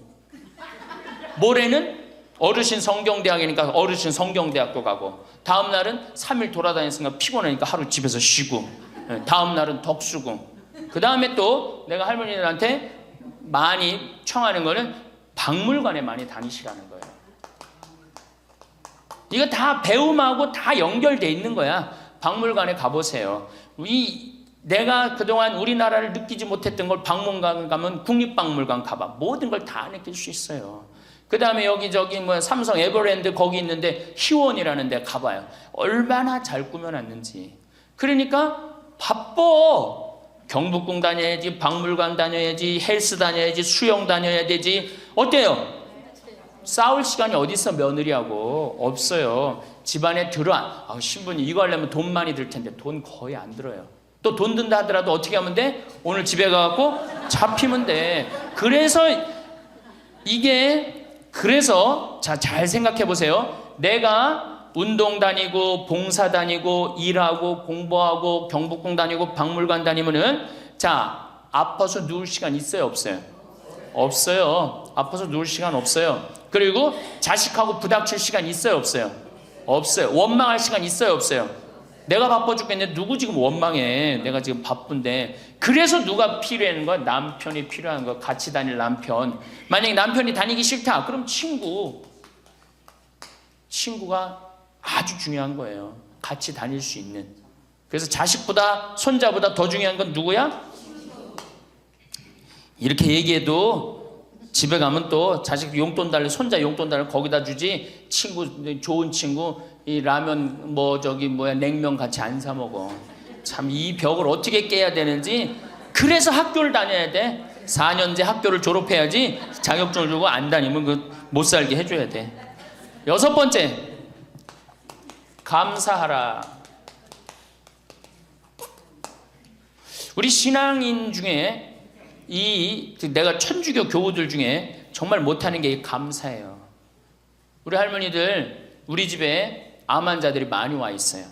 모레는 어르신 성경대학이니까 어르신 성경대학교 가고, 다음 날은 3일 돌아다녔으니까 피곤하니까 하루 집에서 쉬고, 다음 날은 덕수궁. 그 다음에 또 내가 할머니들한테 많이 청하는 거는 박물관에 많이 다니시라는 거예요. 이거 다 배움하고 다 연결돼 있는 거야. 박물관에 가보세요. 내가 그동안 우리나라를 느끼지 못했던 걸 박물관 가면 국립박물관 가봐. 모든 걸 다 느낄 수 있어요. 그 다음에 여기저기 뭐 삼성 에버랜드 거기 있는데 희원이라는 데 가봐요. 얼마나 잘 꾸며놨는지. 그러니까 바빠. 경복궁 다녀야지, 박물관 다녀야지, 헬스 다녀야지, 수영 다녀야 되지. 어때요? 싸울 시간이 어디 있어? 며느리하고 없어요. 집안에 신부님 이거 하려면 돈 많이 들 텐데 돈 거의 안 들어요. 또 돈 든다 하더라도 어떻게 하면 돼? 오늘 집에 가갖고 잡히면 돼. 그래서 잘 생각해 보세요. 내가 운동 다니고 봉사 다니고 일하고 공부하고 경복궁 다니고 박물관 다니면은 아파서 누울 시간 있어요, 없어요? 없어요. 아파서 누울 시간 없어요. 그리고 자식하고 부닥칠 시간 있어요, 없어요? 없어요. 원망할 시간 있어요, 없어요? 내가 바빠 죽겠는데 누구 지금 원망해? 내가 지금 바쁜데. 그래서 누가 필요한 거야? 남편이 필요한 거야. 같이 다닐 남편. 만약에 남편이 다니기 싫다, 그럼 친구가 아주 중요한 거예요. 같이 다닐 수 있는. 그래서 자식보다 손자보다 더 중요한 건 누구야? 이렇게 얘기해도 집에 가면 또 자식 용돈 달래, 손자 용돈 달래 거기다 주지, 좋은 친구 이 라면 냉면 같이 안 사 먹어. 참 이 벽을 어떻게 깨야 되는지. 그래서 학교를 다녀야 돼. 4년제 학교를 졸업해야지 자격증을 주고 안 다니면 못 살게 해줘야 돼. 6번째, 감사하라. 우리 신앙인 중에 내가 천주교 교우들 중에 정말 못하는 게 감사해요. 우리 할머니들 우리 집에 암 환자들이 많이 와 있어요.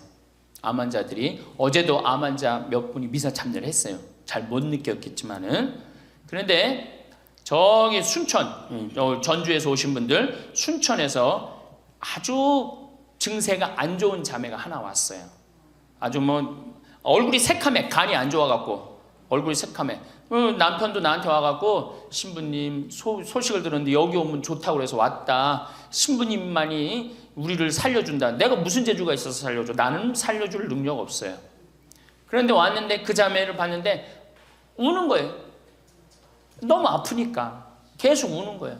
암 환자들이. 어제도 암 환자 몇 분이 미사 참여를 했어요. 잘 못 느꼈겠지만은. 그런데 저기 순천, 전주에서 오신 분들, 순천에서 아주 증세가 안 좋은 자매가 하나 왔어요. 아주 얼굴이 새카매, 간이 안 좋아갖고 얼굴이 새카매. 남편도 나한테 와갖고 신부님 소식을 들었는데 여기 오면 좋다고 그래서 왔다. 신부님만이 우리를 살려준다. 내가 무슨 재주가 있어서 살려줘? 나는 살려줄 능력 없어요. 그런데 왔는데 그 자매를 봤는데 우는 거예요. 너무 아프니까 계속 우는 거예요.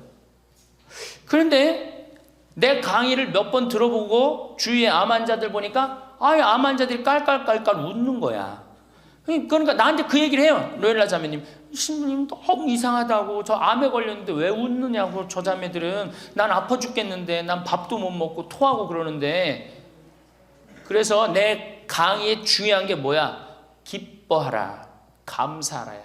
그런데 내 강의를 몇 번 들어보고 주위에 암 환자들 보니까 암 환자들이 깔깔깔깔 웃는 거야. 그러니까 나한테 그 얘기를 해요. 로엘라 자매님, 신부님 너무 이상하다고. 저 암에 걸렸는데 왜 웃느냐고. 저 자매들은 난 아파 죽겠는데, 난 밥도 못 먹고 토하고 그러는데. 그래서 내 강의에 중요한 게 뭐야? 기뻐하라, 감사하라야.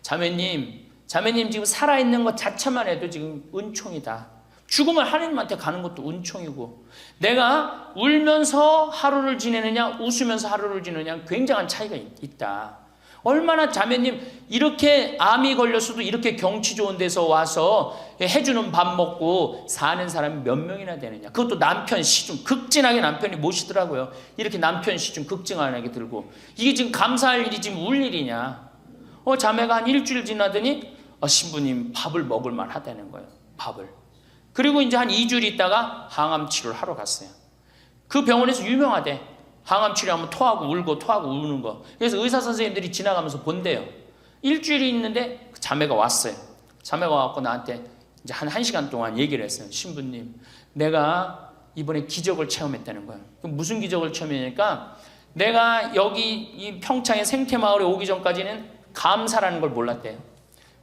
자매님 지금 살아있는 것 자체만 해도 지금 은총이다. 죽으면 하나님한테 가는 것도 은총이고, 내가 울면서 하루를 지내느냐 웃으면서 하루를 지내느냐 굉장한 차이가 있다. 얼마나 자매님 이렇게 암이 걸렸어도 이렇게 경치 좋은 데서 와서 해주는 밥 먹고 사는 사람이 몇 명이나 되느냐. 그것도 남편 시중 극진하게 남편이 모시더라고요. 이렇게 남편 시중 극진하게 들고. 이게 지금 감사할 일이 지금 울 일이냐. 자매가 한 일주일 지나더니 신부님 밥을 먹을 만하다는 거예요. 밥을. 그리고 이제 한 2주일 있다가 항암 치료를 하러 갔어요. 그 병원에서 유명하대. 항암 치료하면 토하고 울고 토하고 우는 거. 그래서 의사 선생님들이 지나가면서 본대요. 일주일이 있는데 그 자매가 왔어요. 자매가 와갖고 나한테 이제 한 1시간 동안 얘기를 했어요. 신부님, 내가 이번에 기적을 체험했다는 거예요. 그럼 무슨 기적을 체험했냐니까, 내가 여기 이 평창의 생태마을에 오기 전까지는 감사라는 걸 몰랐대요.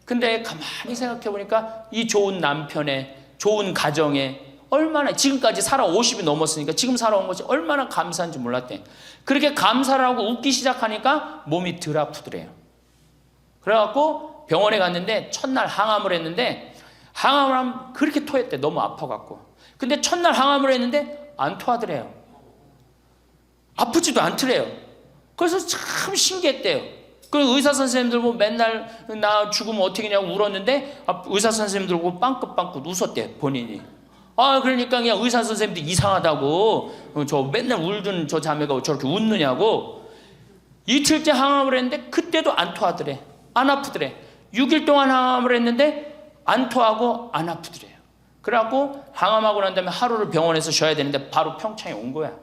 근데 가만히 생각해 보니까 이 좋은 남편의 좋은 가정에 얼마나, 지금까지 살아 50이 넘었으니까 지금 살아온 것이 얼마나 감사한지 몰랐대. 그렇게 감사를 하고 웃기 시작하니까 몸이 덜 아프더래요. 그래갖고 병원에 갔는데 첫날 항암을 했는데, 항암을 하면 그렇게 토했대. 너무 아파갖고. 근데 첫날 항암을 했는데 안 토하더래요. 아프지도 않더래요. 그래서 참 신기했대요. 그 의사 선생님들 보고 맨날 나 죽으면 어떻게 냐고 울었는데, 의사 선생님들 보고 빵긋빵긋 웃었대, 본인이. 그러니까 그냥 의사 선생님도 이상하다고, 저 맨날 울던 저 자매가 저렇게 웃느냐고. 이틀째 항암을 했는데 그때도 안 토하더래. 안 아프더래. 6일 동안 항암을 했는데 안 토하고 안 아프더래요. 그래갖고 항암하고 난 다음에 하루를 병원에서 쉬어야 되는데 바로 평창에 온 거야.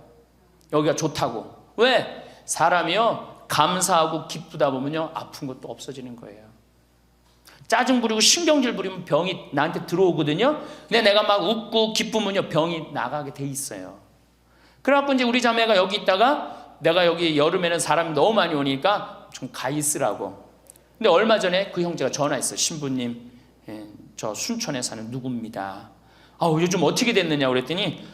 여기가 좋다고. 왜? 사람이요, 감사하고 기쁘다 보면요, 아픈 것도 없어지는 거예요. 짜증 부리고 신경질 부리면 병이 나한테 들어오거든요. 근데 내가 막 웃고 기쁘면요, 병이 나가게 돼 있어요. 그래갖고 이제 우리 자매가 여기 있다가, 내가 여기 여름에는 사람이 너무 많이 오니까 좀 가 있으라고. 근데 얼마 전에 그 형제가 전화했어요. 신부님, 저 순천에 사는 누구입니다. 요즘 어떻게 됐느냐 그랬더니,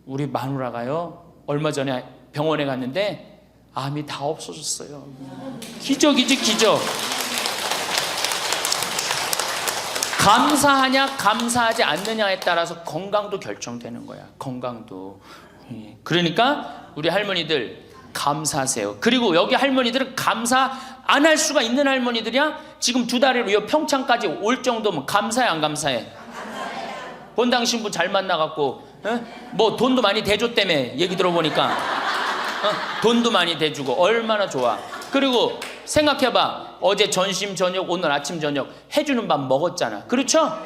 우리 마누라가요, 얼마 전에 병원에 갔는데 암이 다 없어졌어요. 기적이지, 기적. 감사하냐 감사하지 않느냐에 따라서 건강도 결정되는 거야. 건강도. 그러니까 우리 할머니들 감사하세요. 그리고 여기 할머니들은 감사 안 할 수가 있는 할머니들이야. 지금 2달이로 이 평창까지 올 정도면 감사해 안 감사해? 본당 신부 잘 만나갖고 뭐 돈도 많이 대줬다며, 얘기 들어보니까. 돈도 많이 대주고 얼마나 좋아. 그리고 생각해봐. 어제 점심 저녁, 오늘 아침 저녁 해주는 밥 먹었잖아. 그렇죠?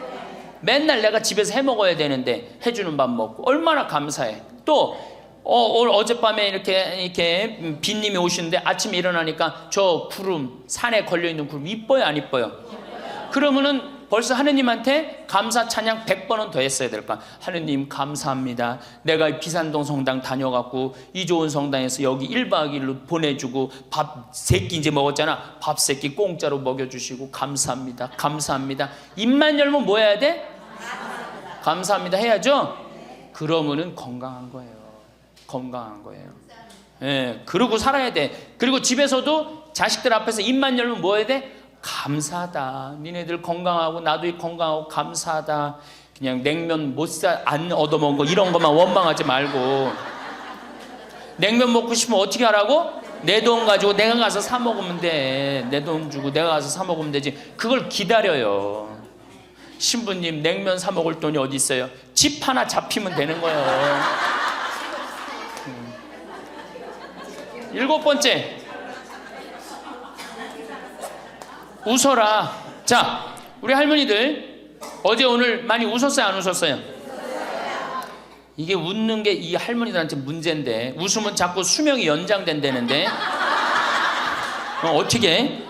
맨날 내가 집에서 해 먹어야 되는데 해주는 밥 먹고 얼마나 감사해. 또 어젯밤에 이렇게 빈님이 오시는데 아침에 일어나니까 저 구름, 산에 걸려있는 구름 이뻐요 안 이뻐요? 그러면은 벌써 하느님한테 감사 찬양 100번은 더 했어야 될 거야. 하느님 감사합니다. 내가 비산동 성당 다녀갖고 이 좋은 성당에서 여기 1박 2일로 보내주고 밥 3끼 이제 먹었잖아. 밥 3끼 공짜로 먹여주시고 감사합니다. 감사합니다. 입만 열면 뭐 해야 돼? 감사합니다 해야죠. 그러면은 건강한 거예요. 건강한 거예요. 예, 그러고 살아야 돼. 그리고 집에서도 자식들 앞에서 입만 열면 뭐 해야 돼? 감사하다. 니네들 건강하고 나도 건강하고 감사하다. 그냥 냉면 안 얻어먹은 거 이런 것만 원망하지 말고, 냉면 먹고 싶으면 어떻게 하라고? 내 돈 가지고 내가 가서 사 먹으면 돼. 내 돈 주고 내가 가서 사 먹으면 되지. 그걸 기다려요. 신부님 냉면 사 먹을 돈이 어디 있어요? 집 하나 잡히면 되는 거예요. 7번째, 웃어라. 자, 우리 할머니들 어제 오늘 많이 웃었어요 안 웃었어요? 이게 웃는 게 이 할머니들한테 문제인데, 웃으면 자꾸 수명이 연장된다는데 어떻게?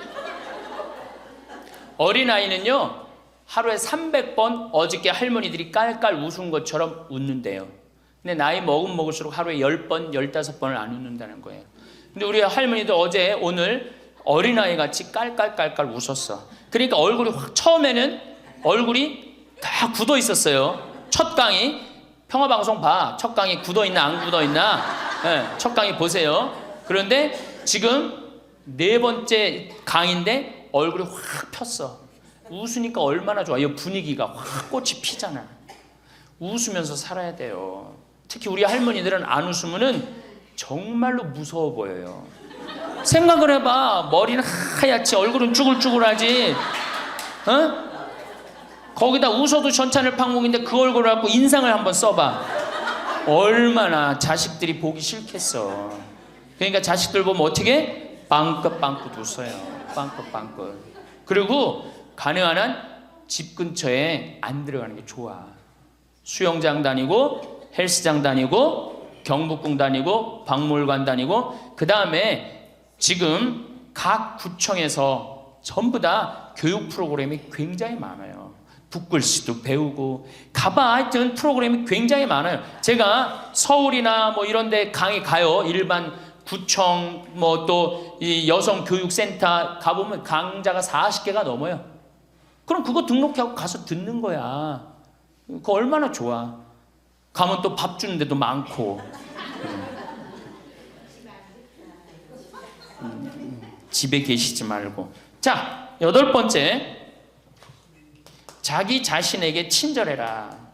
어린아이는요 하루에 300번 어저께 할머니들이 깔깔 웃은 것처럼 웃는데요. 근데 나이 먹을수록 하루에 10번, 15번을 안 웃는다는 거예요. 근데 우리 할머니들 어제 오늘 어린아이 같이 깔깔깔깔 웃었어. 그러니까 얼굴이 처음에는 얼굴이 다 굳어 있었어요. 첫 강의 평화방송 봐. 첫 강의 굳어 있나 안 굳어 있나? 네, 첫 강의 보세요. 그런데 지금 4번째 강의인데 얼굴이 확 폈어. 웃으니까 얼마나 좋아. 이 분위기가 확 꽃이 피잖아. 웃으면서 살아야 돼요. 특히 우리 할머니들은 안 웃으면은 정말로 무서워 보여요. 생각을 해봐. 머리는 하얗지 얼굴은 쭈글쭈글하지. 거기다 웃어도 전찬을 팡목인데 그 얼굴을 갖고 인상을 한번 써봐. 얼마나 자식들이 보기 싫겠어. 그러니까 자식들 보면 어떻게? 빵긋빵긋 웃어요. 빵긋빵긋. 그리고 가능한 한 집 근처에 안 들어가는 게 좋아. 수영장 다니고 헬스장 다니고 경복궁 다니고 박물관 다니고, 그 다음에 지금 각 구청에서 전부 다 교육 프로그램이 굉장히 많아요. 붓글씨도 배우고 가봐. 하여튼 프로그램이 굉장히 많아요. 제가 서울이나 뭐 이런 데 강의 가요. 일반 구청 뭐 또 이 여성교육센터 가보면 강좌가 40개가 넘어요. 그럼 그거 등록하고 가서 듣는 거야. 그거 얼마나 좋아. 가면 또 밥 주는 데도 많고. 집에 계시지 말고. 자, 8번째. 자기 자신에게 친절해라.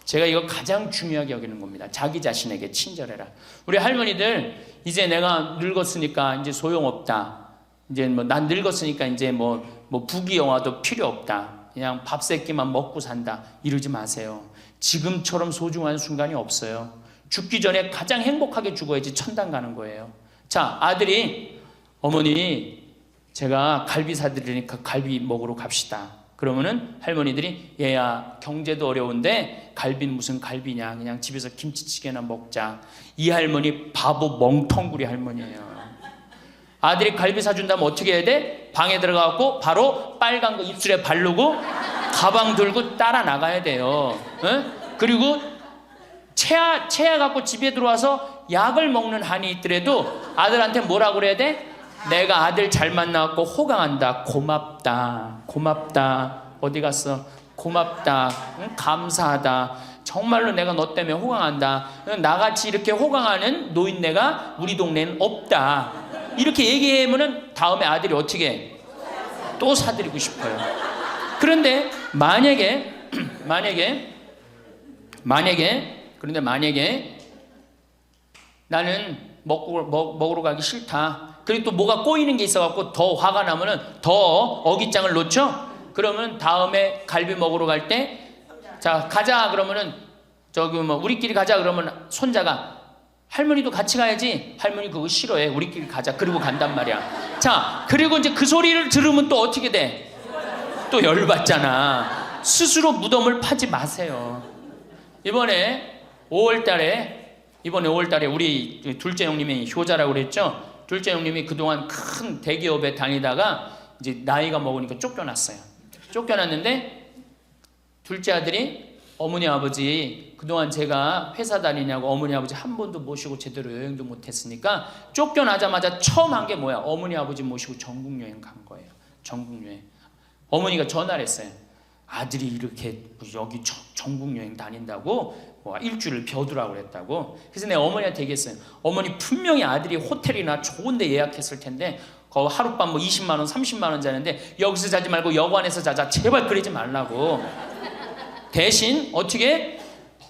제가 이거 가장 중요하게 여기는 겁니다. 자기 자신에게 친절해라. 우리 할머니들 이제 내가 늙었으니까 이제 소용없다. 이제 뭐 난 늙었으니까 이제 뭐 부귀영화도 필요 없다. 그냥 밥 세 끼만 먹고 산다. 이러지 마세요. 지금처럼 소중한 순간이 없어요. 죽기 전에 가장 행복하게 죽어야지 천당 가는 거예요. 자, 아들이 어머니 제가 갈비 사드리니까 갈비 먹으러 갑시다. 그러면은 할머니들이 얘야 경제도 어려운데 갈비는 무슨 갈비냐, 그냥 집에서 김치찌개나 먹자. 이 할머니 바보 멍텅구리 할머니예요. 아들이 갈비 사준다면 어떻게 해야 돼? 방에 들어가고 바로 빨간 거 입술에 바르고 가방 들고 따라 나가야 돼요. 응? 그리고 체하 갖고 집에 들어와서 약을 먹는 한이 있더라도 아들한테 뭐라고 그래야 돼? 내가 아들 잘 만나갖고 호강한다. 고맙다. 고맙다. 어디 갔어? 고맙다. 응? 감사하다. 정말로 내가 너 때문에 호강한다. 나같이 이렇게 호강하는 노인네가 우리 동네는 없다. 이렇게 얘기하면은 다음에 아들이 어떻게 해? 또 사드리고 싶어요. 그런데 만약에 나는 먹으러 가기 싫다. 그리고 또 뭐가 꼬이는 게 있어갖고 더 화가 나면은 더 어깃장을 놓죠? 그러면 다음에 갈비 먹으러 갈 때 자 가자 그러면은 저기 뭐 우리끼리 가자 그러면 손자가 할머니도 같이 가야지. 할머니 그거 싫어해. 우리끼리 가자. 그리고 간단 말이야. 자, 그리고 이제 그 소리를 들으면 또 어떻게 돼? 또 열받잖아. 스스로 무덤을 파지 마세요. 이번에 5월달에 우리 둘째 형님이 효자라고 그랬죠? 둘째 형님이 그동안 큰 대기업에 다니다가 이제 나이가 먹으니까 쫓겨났어요. 쫓겨났는데 둘째 아들이 어머니 아버지 그동안 제가 회사 다니냐고 어머니 아버지 한 번도 모시고 제대로 여행도 못했으니까 쫓겨나자마자 처음 한 게 뭐야? 어머니 아버지 모시고 전국 여행 간 거예요. 전국 여행. 어머니가 전화를 했어요. 아들이 이렇게 여기 전국 여행 다닌다고 일주일을 벼두라고 그랬다고. 그래서 내가 어머니한테 얘기했어요. 어머니 분명히 아들이 호텔이나 좋은 데 예약했을 텐데 거 하룻밤 뭐 20만 원 30만 원 자는데 여기서 자지 말고 여관에서 자자. 제발 그러지 말라고. 대신 어떻게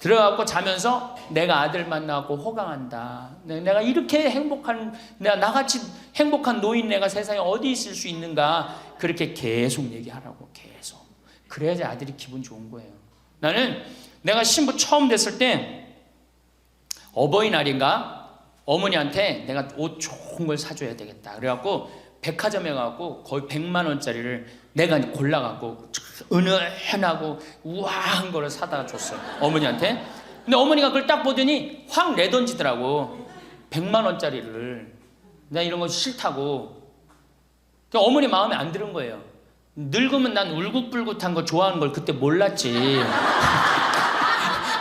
들어가고 자면서 내가 아들 만나고 호강한다. 내가 이렇게 행복한 나같이 행복한 노인네가 세상에 어디 있을 수 있는가. 그렇게 계속 얘기하라고. 계속. 그래야지 아들이 기분 좋은 거예요. 나는 내가 신부 처음 됐을 때 어버이날인가 어머니한테 내가 옷 좋은 걸 사줘야 되겠다. 그래갖고 백화점에 가고 거의 100만 원짜리를 내가 골라갖고 은은하고 우아한 거를 사다가 줬어요. 어머니한테. 근데 어머니가 그걸 딱 보더니 확 내던지더라고. 100만 원짜리를. 나 이런 거 싫다고. 그러니까 어머니 마음에 안 드는 거예요. 늙으면 난 울긋불긋한 거 좋아하는 걸 그때 몰랐지.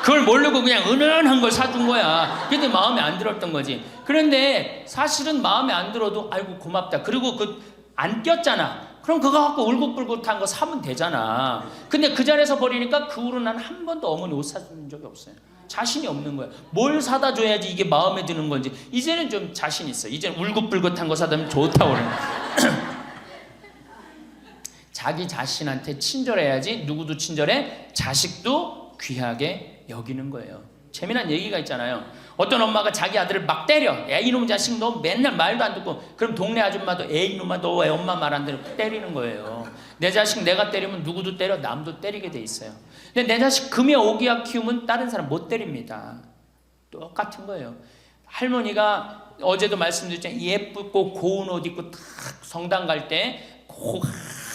그걸 모르고 그냥 은은한 걸 사준 거야. 근데 마음에 안 들었던 거지. 그런데 사실은 마음에 안 들어도 아이고 고맙다. 그리고 안 꼈잖아. 그럼 그거 갖고 울긋불긋한 거 사면 되잖아. 근데 그 자리에서 버리니까 그 후로 난 한 번도 어머니 옷 사준 적이 없어요. 자신이 없는 거야. 뭘 사다 줘야지 이게 마음에 드는 건지. 이제는 좀 자신 있어. 이제는 울긋불긋한 거 사다 주면 좋다고 그래. 자기 자신한테 친절해야지. 누구도 친절해? 자식도 귀하게 여기는 거예요. 재미난 얘기가 있잖아요. 어떤 엄마가 자기 아들을 막 때려. 야 이놈 자식 너 맨날 말도 안 듣고. 그럼 동네 아줌마도 에이 이놈아 너 왜 엄마 말 안 듣고 때리는 거예요. 내 자식 내가 때리면 누구도 때려. 남도 때리게 돼 있어요. 근데 내 자식 금이야 오기야 키우면 다른 사람 못 때립니다. 똑같은 거예요. 할머니가 어제도 말씀드렸잖아요. 예쁘고 고운 옷 입고 탁 성당 갈 때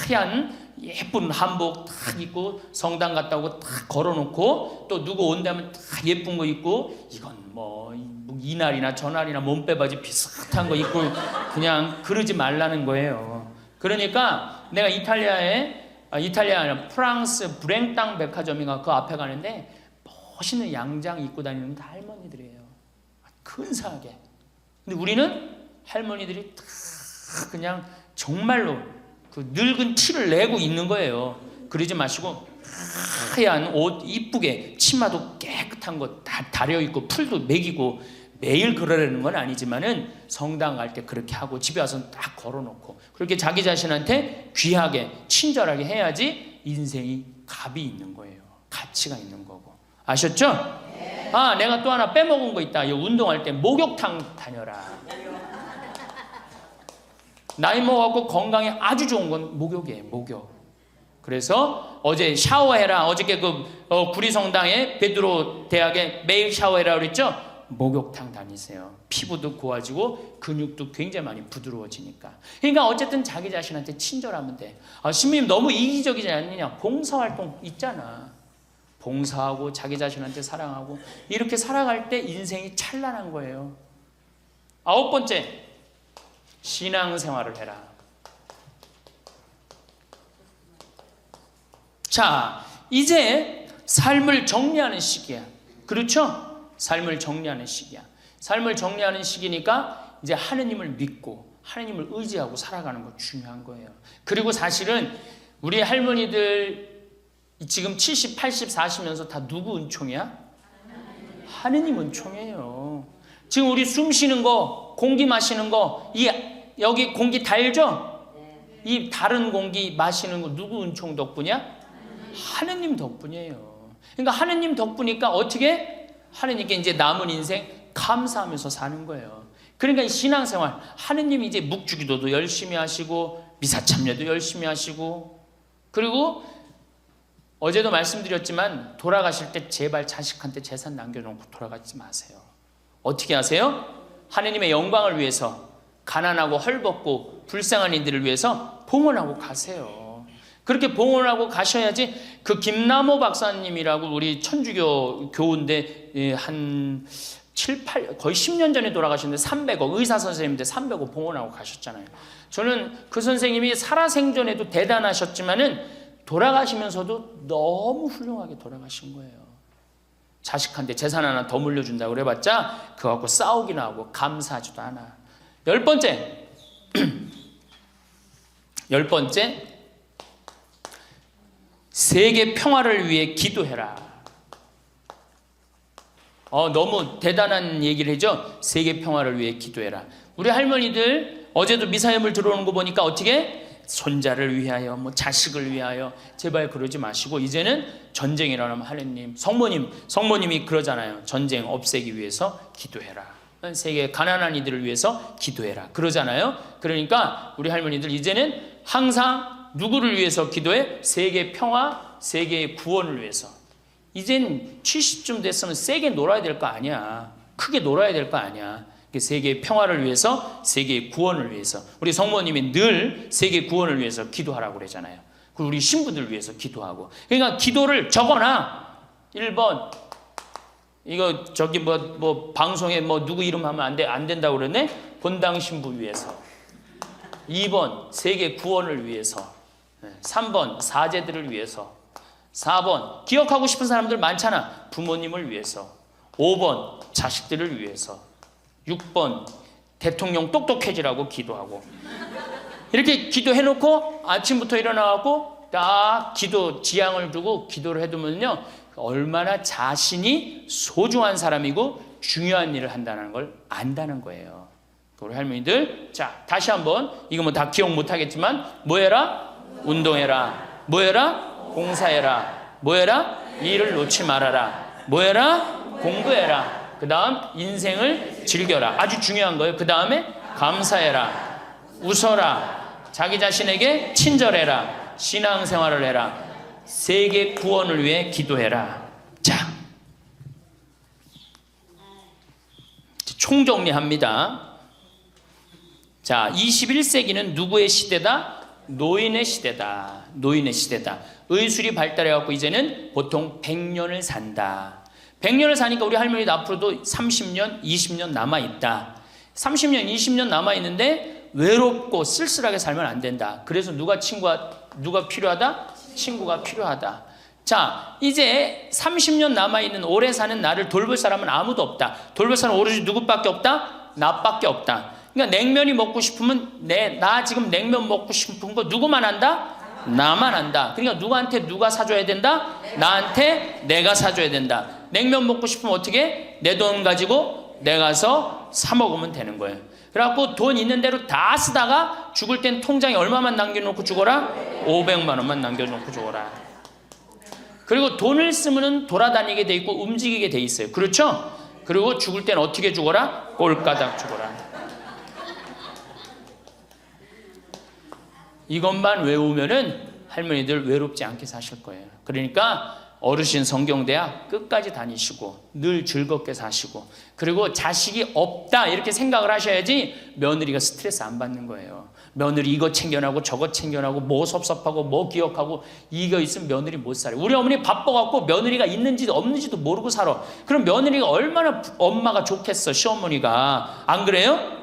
하얀 예쁜 한복 딱 입고 성당 갔다 오고 딱 걸어놓고 또 누구 온다면 딱 예쁜 거 입고 이건 뭐 이날이나 저날이나 몸빼바지 비슷한 거 입고 그냥 그러지 말라는 거예요. 그러니까 내가 이탈리아 아니라 프랑스 브랭땅 백화점인가 그 앞에 가는데 멋있는 양장 입고 다니는 다 할머니들이에요. 근사하게. 근데 우리는 할머니들이 다 그냥 정말로 그 늙은 티를 내고 있는 거예요. 그러지 마시고 하얀 옷 이쁘게 치마도 깨끗한 거 다 다려 입고 풀도 먹이고 매일 그러려는 건 아니지만은 성당 갈 때 그렇게 하고 집에 와서 딱 걸어놓고 그렇게 자기 자신한테 귀하게 친절하게 해야지 인생이 값이 있는 거예요. 가치가 있는 거고. 아셨죠? 아, 내가 또 하나 빼먹은 거 있다. 운동할 때 목욕탕 다녀라. 나이 먹어갖고 건강에 아주 좋은 건 목욕이에요. 목욕. 그래서 어제 샤워해라. 어저께 구리성당에 베드로 대학에 매일 샤워해라 그랬죠? 목욕탕 다니세요. 피부도 고와지고 근육도 굉장히 많이 부드러워지니까. 그러니까 어쨌든 자기 자신한테 친절하면 돼. 아, 신부님 너무 이기적이지 않느냐? 봉사활동 있잖아. 봉사하고 자기 자신한테 사랑하고 이렇게 살아갈 때 인생이 찬란한 거예요. 9번째, 신앙생활을 해라. 자, 이제 삶을 정리하는 시기야. 그렇죠? 삶을 정리하는 시기야. 삶을 정리하는 시기니까 이제 하느님을 믿고 하느님을 의지하고 살아가는 거 중요한 거예요. 그리고 사실은 우리 할머니들 지금 70, 80, 40면서 다 누구 은총이야? 하느님 은총이에요. 지금 우리 숨 쉬는 거, 공기 마시는 거, 여기 공기 달죠? 이 다른 공기 마시는 거 누구 은총 덕분이야? 하느님 덕분이에요. 그러니까 하느님 덕분이니까 어떻게? 하느님께 이제 남은 인생 감사하면서 사는 거예요. 그러니까 이 신앙생활, 하느님이 이제 묵주기도도 열심히 하시고 미사 참여도 열심히 하시고, 그리고 어제도 말씀드렸지만 돌아가실 때 제발 자식한테 재산 남겨놓고 돌아가지 마세요. 어떻게 하세요? 하느님의 영광을 위해서 가난하고 헐벗고 불쌍한 이들을 위해서 봉헌하고 가세요. 그렇게 봉헌하고 가셔야지. 그 김남호 박사님이라고 우리 천주교 교우인데 한 7, 8, 거의 10년 전에 돌아가셨는데 300억, 의사 선생님인데 300억 봉헌하고 가셨잖아요. 저는 그 선생님이 살아생전에도 대단하셨지만은 돌아가시면서도 너무 훌륭하게 돌아가신 거예요. 자식한테 재산 하나 더 물려준다고 그래봤자 그거 갖고 싸우기나 하고 감사하지도 않아. 10번째, 10번째, 세계 평화를 위해 기도해라. 너무 대단한 얘기를 해죠. 세계 평화를 위해 기도해라. 우리 할머니들 어제도 미사여물 들어오는 거 보니까 어떻게? 손자를 위하여, 뭐 자식을 위하여. 제발 그러지 마시고 이제는 전쟁이라고 하면 하느님, 성모님이 그러잖아요. 전쟁 없애기 위해서 기도해라. 세계 가난한 이들을 위해서 기도해라. 그러잖아요. 그러니까 우리 할머니들 이제는 항상 누구를 위해서 기도해? 세계 평화, 세계의 구원을 위해서. 이젠 70쯤 됐으면 세게 놀아야 될 거 아니야. 크게 놀아야 될 거 아니야. 세계의 평화를 위해서, 세계의 구원을 위해서. 우리 성모님이 늘 세계 구원을 위해서 기도하라고 그러잖아요. 그리고 우리 신부들 위해서 기도하고. 그러니까 기도를 적어놔. 1번 이거 저기 뭐 방송에 뭐 누구 이름 하면 안 된다고 그러네. 본당 신부 위해서. 2번 세계 구원을 위해서. 3번 사제들을 위해서. 4번 기억하고 싶은 사람들 많잖아. 부모님을 위해서. 5번 자식들을 위해서. 6번 대통령 똑똑해지라고 기도하고. 이렇게 기도해놓고 아침부터 일어나고 딱 기도 지향을 두고 기도를 해두면요 얼마나 자신이 소중한 사람이고 중요한 일을 한다는 걸 안다는 거예요. 우리 할머니들, 자 다시 한번, 이거 뭐 다 기억 못하겠지만 뭐 해라? 운동해라. 뭐 해라? 봉사해라. 뭐 해라? 일을 놓지 말아라. 뭐 해라? 공부해라. 그 다음 인생을 즐겨라. 아주 중요한 거예요. 그 다음에 감사해라. 웃어라. 자기 자신에게 친절해라. 신앙생활을 해라. 세계 구원을 위해 기도해라. 자, 총정리합니다. 자, 21세기는 누구의 시대다? 노인의 시대다. 노인의 시대다. 의술이 발달해갖고 이제는 보통 100년을 산다. 100년을 사니까 우리 할머니도 앞으로도 30년, 20년 남아있다. 30년, 20년 남아있는데 외롭고 쓸쓸하게 살면 안 된다. 그래서 누가 필요하다? 친구가 필요하다. 자, 이제 30년 남아있는 오래 사는 나를 돌볼 사람은 아무도 없다. 돌볼 사람은 오로지 누구밖에 없다? 나밖에 없다. 그러니까 냉면이 먹고 싶으면 나 지금 냉면 먹고 싶은 거 누구만 한다? 나만 한다. 그러니까 누구한테 누가 사줘야 된다? 나한테 내가 사줘야 된다. 냉면 먹고 싶으면 어떻게? 내 돈 가지고 내가 가서 사 먹으면 되는 거예요. 그래갖고 돈 있는 대로 다 쓰다가 죽을 땐 통장에 얼마만 남겨놓고 죽어라? 500만 원만 남겨놓고 죽어라. 그리고 돈을 쓰면 돌아다니게 돼 있고 움직이게 돼 있어요. 그렇죠? 그리고 죽을 땐 어떻게 죽어라? 꼴까닥 죽어라. 이것만 외우면은 할머니들 외롭지 않게 사실 거예요. 그러니까 어르신 성경대학 끝까지 다니시고 늘 즐겁게 사시고 그리고 자식이 없다 이렇게 생각을 하셔야지 며느리가 스트레스 안 받는 거예요. 며느리 이거 챙겨나고 저거 챙겨나고 뭐 섭섭하고 뭐 기억하고 이거 있으면 며느리 못 살아요. 우리 어머니 바빠갖고 며느리가 있는지도 없는지도 모르고 살아. 그럼 며느리가 얼마나 엄마가 좋겠어. 시어머니가. 안 그래요?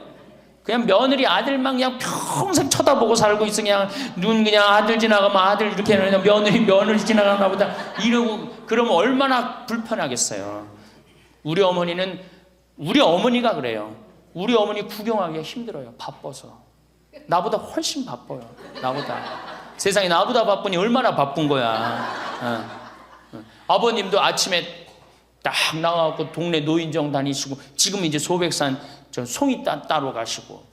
그냥 며느리 아들만 그냥 평생 쳐다보고 살고 있어. 그냥 눈 그냥 아들 지나가면 아들 이렇게 하는 며느리 지나가나 보다 이러고 그러면 얼마나 불편하겠어요. 우리 어머니가 그래요. 우리 어머니 구경하기가 힘들어요. 바빠서. 나보다 훨씬 바빠요. 나보다. 세상에 나보다 바쁘니 얼마나 바쁜 거야. 아버님도 아침에 딱 나가고 동네 노인정 다니시고 지금 이제 소백산 송이 따러 가시고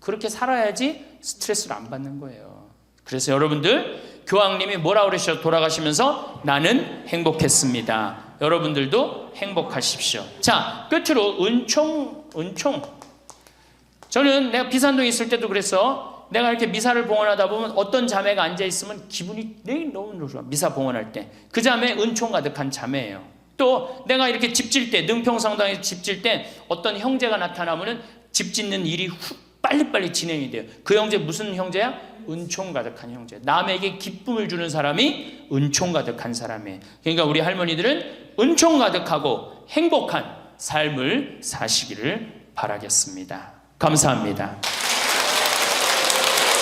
그렇게 살아야지 스트레스를 안 받는 거예요. 그래서 여러분들 교황님이 뭐라 그러셔 돌아가시면서 나는 행복했습니다. 여러분들도 행복하십시오. 자, 끝으로 은총. 저는 내가 비산동에 있을 때도 그래서 내가 이렇게 미사를 봉헌하다 보면 어떤 자매가 앉아있으면 기분이 너무 좋아. 미사 봉헌할 때. 그 자매 은총 가득한 자매예요. 또 내가 이렇게 집 질 때 능평성당에서 집 질 때 어떤 형제가 나타나면은 집 짓는 일이 빨리빨리 진행이 돼요. 그 형제 무슨 형제야? 은총 가득한 형제. 남에게 기쁨을 주는 사람이 은총 가득한 사람이에요. 그러니까 우리 할머니들은 은총 가득하고 행복한 삶을 사시기를 바라겠습니다. 감사합니다.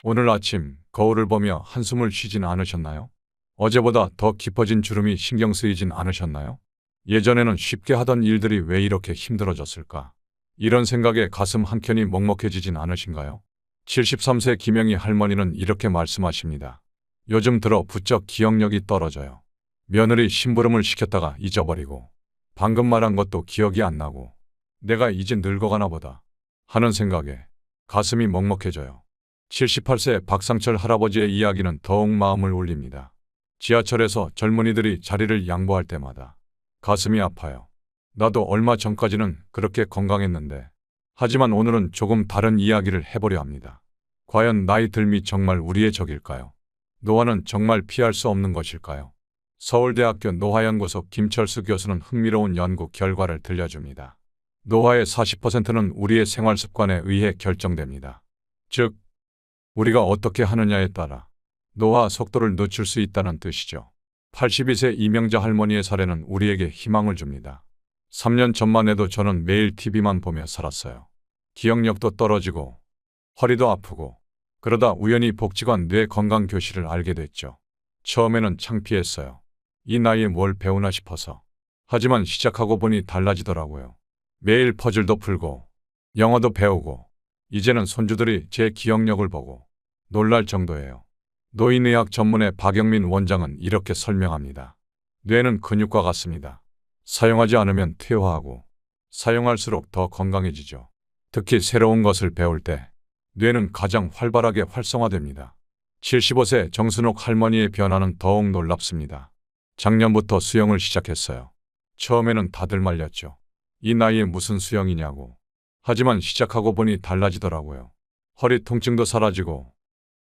오늘 아침 거울을 보며 한숨을 쉬진 않으셨나요? 어제보다 더 깊어진 주름이 신경 쓰이진 않으셨나요? 예전에는 쉽게 하던 일들이 왜 이렇게 힘들어졌을까? 이런 생각에 가슴 한켠이 먹먹해지진 않으신가요? 73세 김영희 할머니는 이렇게 말씀하십니다. 요즘 들어 부쩍 기억력이 떨어져요. 며느리 심부름을 시켰다가 잊어버리고 방금 말한 것도 기억이 안 나고 내가 이제 늙어가나 보다 하는 생각에 가슴이 먹먹해져요. 78세 박상철 할아버지의 이야기는 더욱 마음을 울립니다. 지하철에서 젊은이들이 자리를 양보할 때마다 가슴이 아파요. 나도 얼마 전까지는 그렇게 건강했는데 하지만 오늘은 조금 다른 이야기를 해보려 합니다. 과연 나이 듦이 정말 우리의 적일까요? 노화는 정말 피할 수 없는 것일까요? 서울대학교 노화연구소 김철수 교수는 흥미로운 연구 결과를 들려줍니다. 노화의 40%는 우리의 생활 습관에 의해 결정됩니다. 즉, 우리가 어떻게 하느냐에 따라 노화 속도를 늦출 수 있다는 뜻이죠. 82세 이명자 할머니의 사례는 우리에게 희망을 줍니다. 3년 전만 해도 저는 매일 TV만 보며 살았어요. 기억력도 떨어지고 허리도 아프고 그러다 우연히 복지관 뇌건강교실을 알게 됐죠. 처음에는 창피했어요. 이 나이에 뭘 배우나 싶어서. 하지만 시작하고 보니 달라지더라고요. 매일 퍼즐도 풀고 영어도 배우고 이제는 손주들이 제 기억력을 보고 놀랄 정도예요. 노인의학 전문의 박영민 원장은 이렇게 설명합니다. 뇌는 근육과 같습니다. 사용하지 않으면 퇴화하고 사용할수록 더 건강해지죠. 특히 새로운 것을 배울 때 뇌는 가장 활발하게 활성화됩니다. 75세 정순옥 할머니의 변화는 더욱 놀랍습니다. 작년부터 수영을 시작했어요. 처음에는 다들 말렸죠. 이 나이에 무슨 수영이냐고. 하지만 시작하고 보니 달라지더라고요. 허리 통증도 사라지고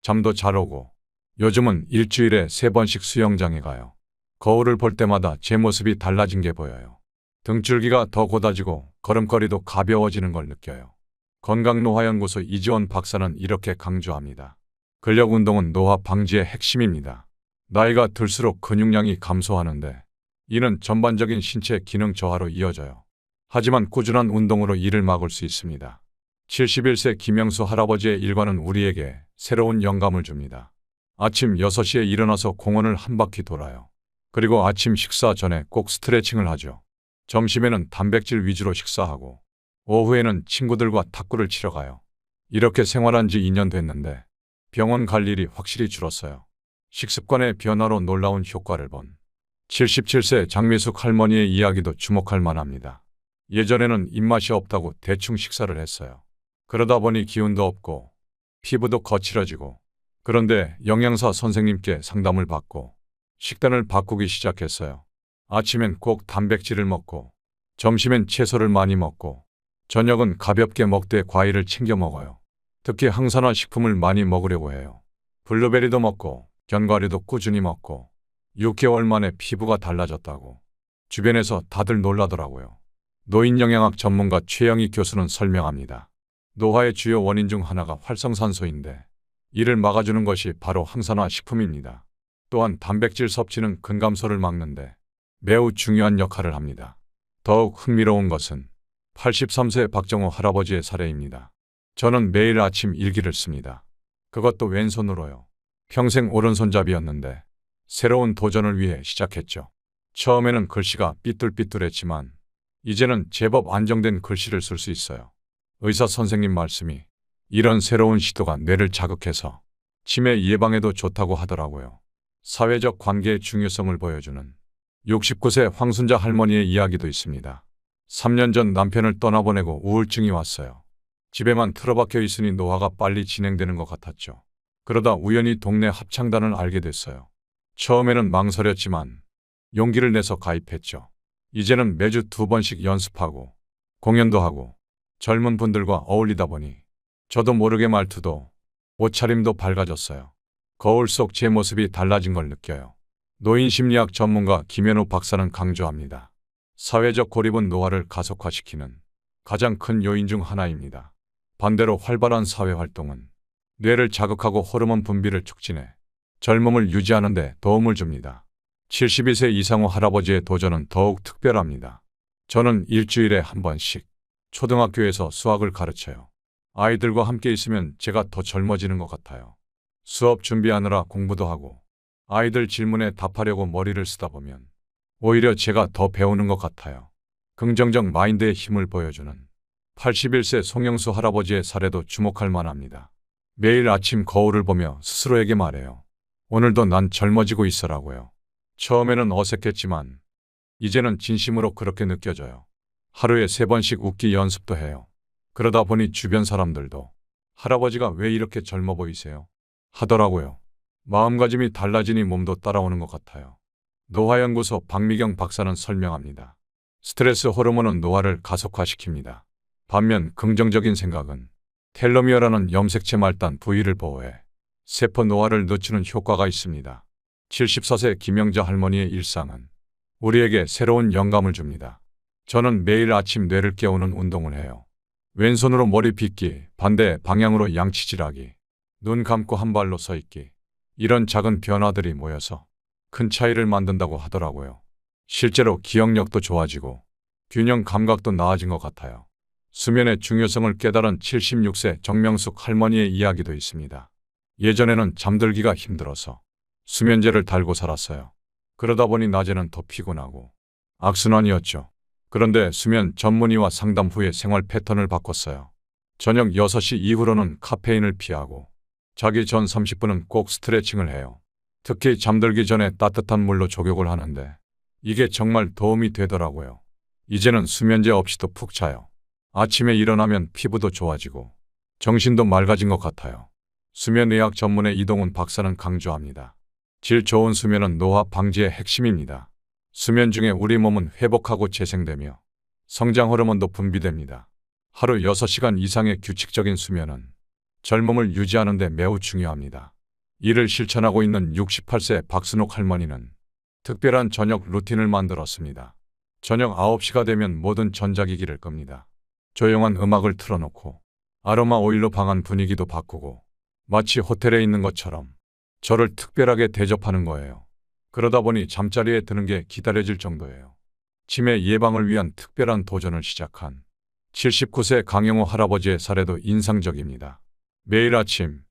잠도 잘 오고 요즘은 일주일에 3번씩 수영장에 가요. 거울을 볼 때마다 제 모습이 달라진 게 보여요. 등줄기가 더 곧아지고 걸음걸이도 가벼워지는 걸 느껴요. 건강노화연구소 이지원 박사는 이렇게 강조합니다. 근력 운동은 노화 방지의 핵심입니다. 나이가 들수록 근육량이 감소하는데 이는 전반적인 신체 기능 저하로 이어져요. 하지만 꾸준한 운동으로 이를 막을 수 있습니다. 71세 김영수 할아버지의 일과는 우리에게 새로운 영감을 줍니다. 아침 6시에 일어나서 공원을 한 바퀴 돌아요. 그리고 아침 식사 전에 꼭 스트레칭을 하죠. 점심에는 단백질 위주로 식사하고 오후에는 친구들과 탁구를 치러 가요. 이렇게 생활한 지 2년 됐는데 병원 갈 일이 확실히 줄었어요. 식습관의 변화로 놀라운 효과를 본 77세 장미숙 할머니의 이야기도 주목할 만합니다. 예전에는 입맛이 없다고 대충 식사를 했어요. 그러다 보니 기운도 없고 피부도 거칠어지고, 그런데 영양사 선생님께 상담을 받고 식단을 바꾸기 시작했어요. 아침엔 꼭 단백질을 먹고 점심엔 채소를 많이 먹고 저녁은 가볍게 먹되 과일을 챙겨 먹어요. 특히 항산화 식품을 많이 먹으려고 해요. 블루베리도 먹고 견과류도 꾸준히 먹고 6개월 만에 피부가 달라졌다고 주변에서 다들 놀라더라고요. 노인영양학 전문가 최영희 교수는 설명합니다. 노화의 주요 원인 중 하나가 활성산소인데 이를 막아주는 것이 바로 항산화 식품입니다. 또한 단백질 섭취는 근감소를 막는데 매우 중요한 역할을 합니다. 더욱 흥미로운 것은 83세 박정호 할아버지의 사례입니다. 저는 매일 아침 일기를 씁니다. 그것도 왼손으로요. 평생 오른손잡이였는데 새로운 도전을 위해 시작했죠. 처음에는 글씨가 삐뚤삐뚤했지만 이제는 제법 안정된 글씨를 쓸 수 있어요. 의사 선생님 말씀이 이런 새로운 시도가 뇌를 자극해서 치매 예방에도 좋다고 하더라고요. 사회적 관계의 중요성을 보여주는 69세 황순자 할머니의 이야기도 있습니다. 3년 전 남편을 떠나보내고 우울증이 왔어요. 집에만 틀어박혀 있으니 노화가 빨리 진행되는 것 같았죠. 그러다 우연히 동네 합창단을 알게 됐어요. 처음에는 망설였지만 용기를 내서 가입했죠. 이제는 매주 2번씩 연습하고 공연도 하고 젊은 분들과 어울리다 보니 저도 모르게 말투도 옷차림도 밝아졌어요. 거울 속 제 모습이 달라진 걸 느껴요. 노인심리학 전문가 김현우 박사는 강조합니다. 사회적 고립은 노화를 가속화시키는 가장 큰 요인 중 하나입니다. 반대로 활발한 사회활동은 뇌를 자극하고 호르몬 분비를 촉진해 젊음을 유지하는 데 도움을 줍니다. 72세 이상호 할아버지의 도전은 더욱 특별합니다. 저는 일주일에 한 번씩 초등학교에서 수학을 가르쳐요. 아이들과 함께 있으면 제가 더 젊어지는 것 같아요. 수업 준비하느라 공부도 하고 아이들 질문에 답하려고 머리를 쓰다 보면 오히려 제가 더 배우는 것 같아요. 긍정적 마인드의 힘을 보여주는 81세 송영수 할아버지의 사례도 주목할 만합니다. 매일 아침 거울을 보며 스스로에게 말해요. 오늘도 난 젊어지고 있어라고요. 처음에는 어색했지만 이제는 진심으로 그렇게 느껴져요. 하루에 3번씩 웃기 연습도 해요. 그러다 보니 주변 사람들도 할아버지가 왜 이렇게 젊어 보이세요? 하더라고요. 마음가짐이 달라지니 몸도 따라오는 것 같아요. 노화연구소 박미경 박사는 설명합니다. 스트레스 호르몬은 노화를 가속화시킵니다. 반면 긍정적인 생각은 텔로미어라는 염색체 말단 부위를 보호해 세포 노화를 늦추는 효과가 있습니다. 74세 김영자 할머니의 일상은 우리에게 새로운 영감을 줍니다. 저는 매일 아침 뇌를 깨우는 운동을 해요. 왼손으로 머리 빗기, 반대 방향으로 양치질하기, 눈 감고 한 발로 서 있기. 이런 작은 변화들이 모여서 큰 차이를 만든다고 하더라고요. 실제로 기억력도 좋아지고 균형 감각도 나아진 것 같아요. 수면의 중요성을 깨달은 76세 정명숙 할머니의 이야기도 있습니다. 예전에는 잠들기가 힘들어서 수면제를 달고 살았어요. 그러다 보니 낮에는 더 피곤하고 악순환이었죠. 그런데 수면 전문의와 상담 후에 생활 패턴을 바꿨어요. 저녁 6시 이후로는 카페인을 피하고 자기 전 30분은 꼭 스트레칭을 해요. 특히 잠들기 전에 따뜻한 물로 족욕을 하는데 이게 정말 도움이 되더라고요. 이제는 수면제 없이도 푹 자요. 아침에 일어나면 피부도 좋아지고 정신도 맑아진 것 같아요. 수면의학 전문의 이동훈 박사는 강조합니다. 질 좋은 수면은 노화 방지의 핵심입니다. 수면 중에 우리 몸은 회복하고 재생되며 성장 호르몬도 분비됩니다. 하루 6시간 이상의 규칙적인 수면은 젊음을 유지하는 데 매우 중요합니다. 이를 실천하고 있는 68세 박순옥 할머니는 특별한 저녁 루틴을 만들었습니다. 저녁 9시가 되면 모든 전자기기를 끕니다. 조용한 음악을 틀어놓고 아로마 오일로 방안 분위기도 바꾸고 마치 호텔에 있는 것처럼 저를 특별하게 대접하는 거예요. 그러다 보니 잠자리에 드는 게 기다려질 정도예요. 치매 예방을 위한 특별한 도전을 시작한 79세 강영호 할아버지의 사례도 인상적입니다. 매일 아침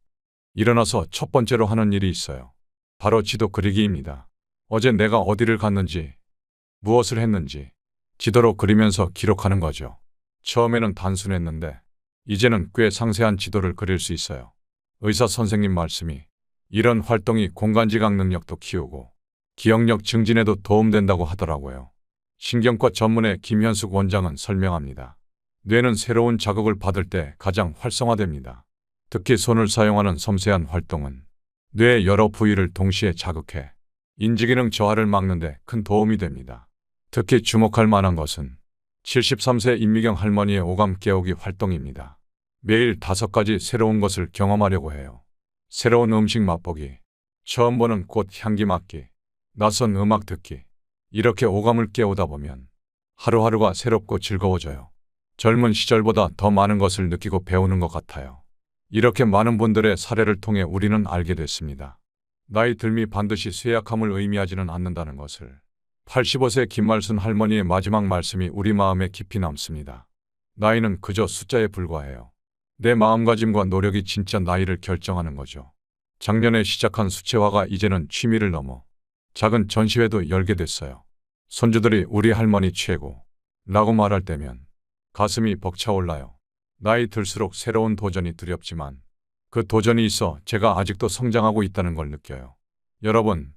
일어나서 첫 번째로 하는 일이 있어요. 바로 지도 그리기입니다. 어제 내가 어디를 갔는지, 무엇을 했는지 지도로 그리면서 기록하는 거죠. 처음에는 단순했는데 이제는 꽤 상세한 지도를 그릴 수 있어요. 의사 선생님 말씀이 이런 활동이 공간지각 능력도 키우고 기억력 증진에도 도움된다고 하더라고요. 신경과 전문의 김현숙 원장은 설명합니다. 뇌는 새로운 자극을 받을 때 가장 활성화됩니다. 특히 손을 사용하는 섬세한 활동은 뇌의 여러 부위를 동시에 자극해 인지기능 저하를 막는 데 큰 도움이 됩니다. 특히 주목할 만한 것은 73세 임미경 할머니의 오감 깨우기 활동입니다. 매일 5가지 새로운 것을 경험하려고 해요. 새로운 음식 맛보기, 처음 보는 꽃 향기 맡기, 낯선 음악 듣기. 이렇게 오감을 깨우다 보면 하루하루가 새롭고 즐거워져요. 젊은 시절보다 더 많은 것을 느끼고 배우는 것 같아요. 이렇게 많은 분들의 사례를 통해 우리는 알게 됐습니다. 나이 들미 반드시 쇠약함을 의미하지는 않는다는 것을. 85세 김말순 할머니의 마지막 말씀이 우리 마음에 깊이 남습니다. 나이는 그저 숫자에 불과해요. 내 마음가짐과 노력이 진짜 나이를 결정하는 거죠. 작년에 시작한 수채화가 이제는 취미를 넘어 작은 전시회도 열게 됐어요. 손주들이 우리 할머니 최고 라고 말할 때면 가슴이 벅차올라요. 나이 들수록 새로운 도전이 두렵지만 그 도전이 있어 제가 아직도 성장하고 있다는 걸 느껴요. 여러분,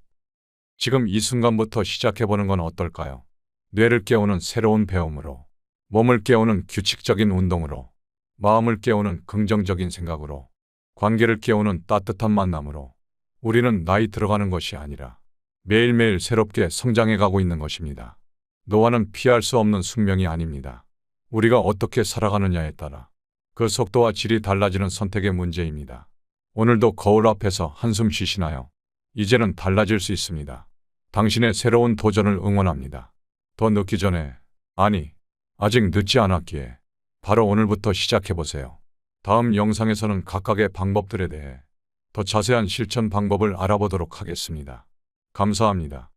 지금 이 순간부터 시작해보는 건 어떨까요? 뇌를 깨우는 새로운 배움으로, 몸을 깨우는 규칙적인 운동으로, 마음을 깨우는 긍정적인 생각으로, 관계를 깨우는 따뜻한 만남으로 우리는 나이 들어가는 것이 아니라 매일매일 새롭게 성장해가고 있는 것입니다. 노화는 피할 수 없는 숙명이 아닙니다. 우리가 어떻게 살아가느냐에 따라 그 속도와 질이 달라지는 선택의 문제입니다. 오늘도 거울 앞에서 한숨 쉬시나요? 이제는 달라질 수 있습니다. 당신의 새로운 도전을 응원합니다. 더 늦기 전에, 아니, 아직 늦지 않았기에 바로 오늘부터 시작해보세요. 다음 영상에서는 각각의 방법들에 대해 더 자세한 실천 방법을 알아보도록 하겠습니다. 감사합니다.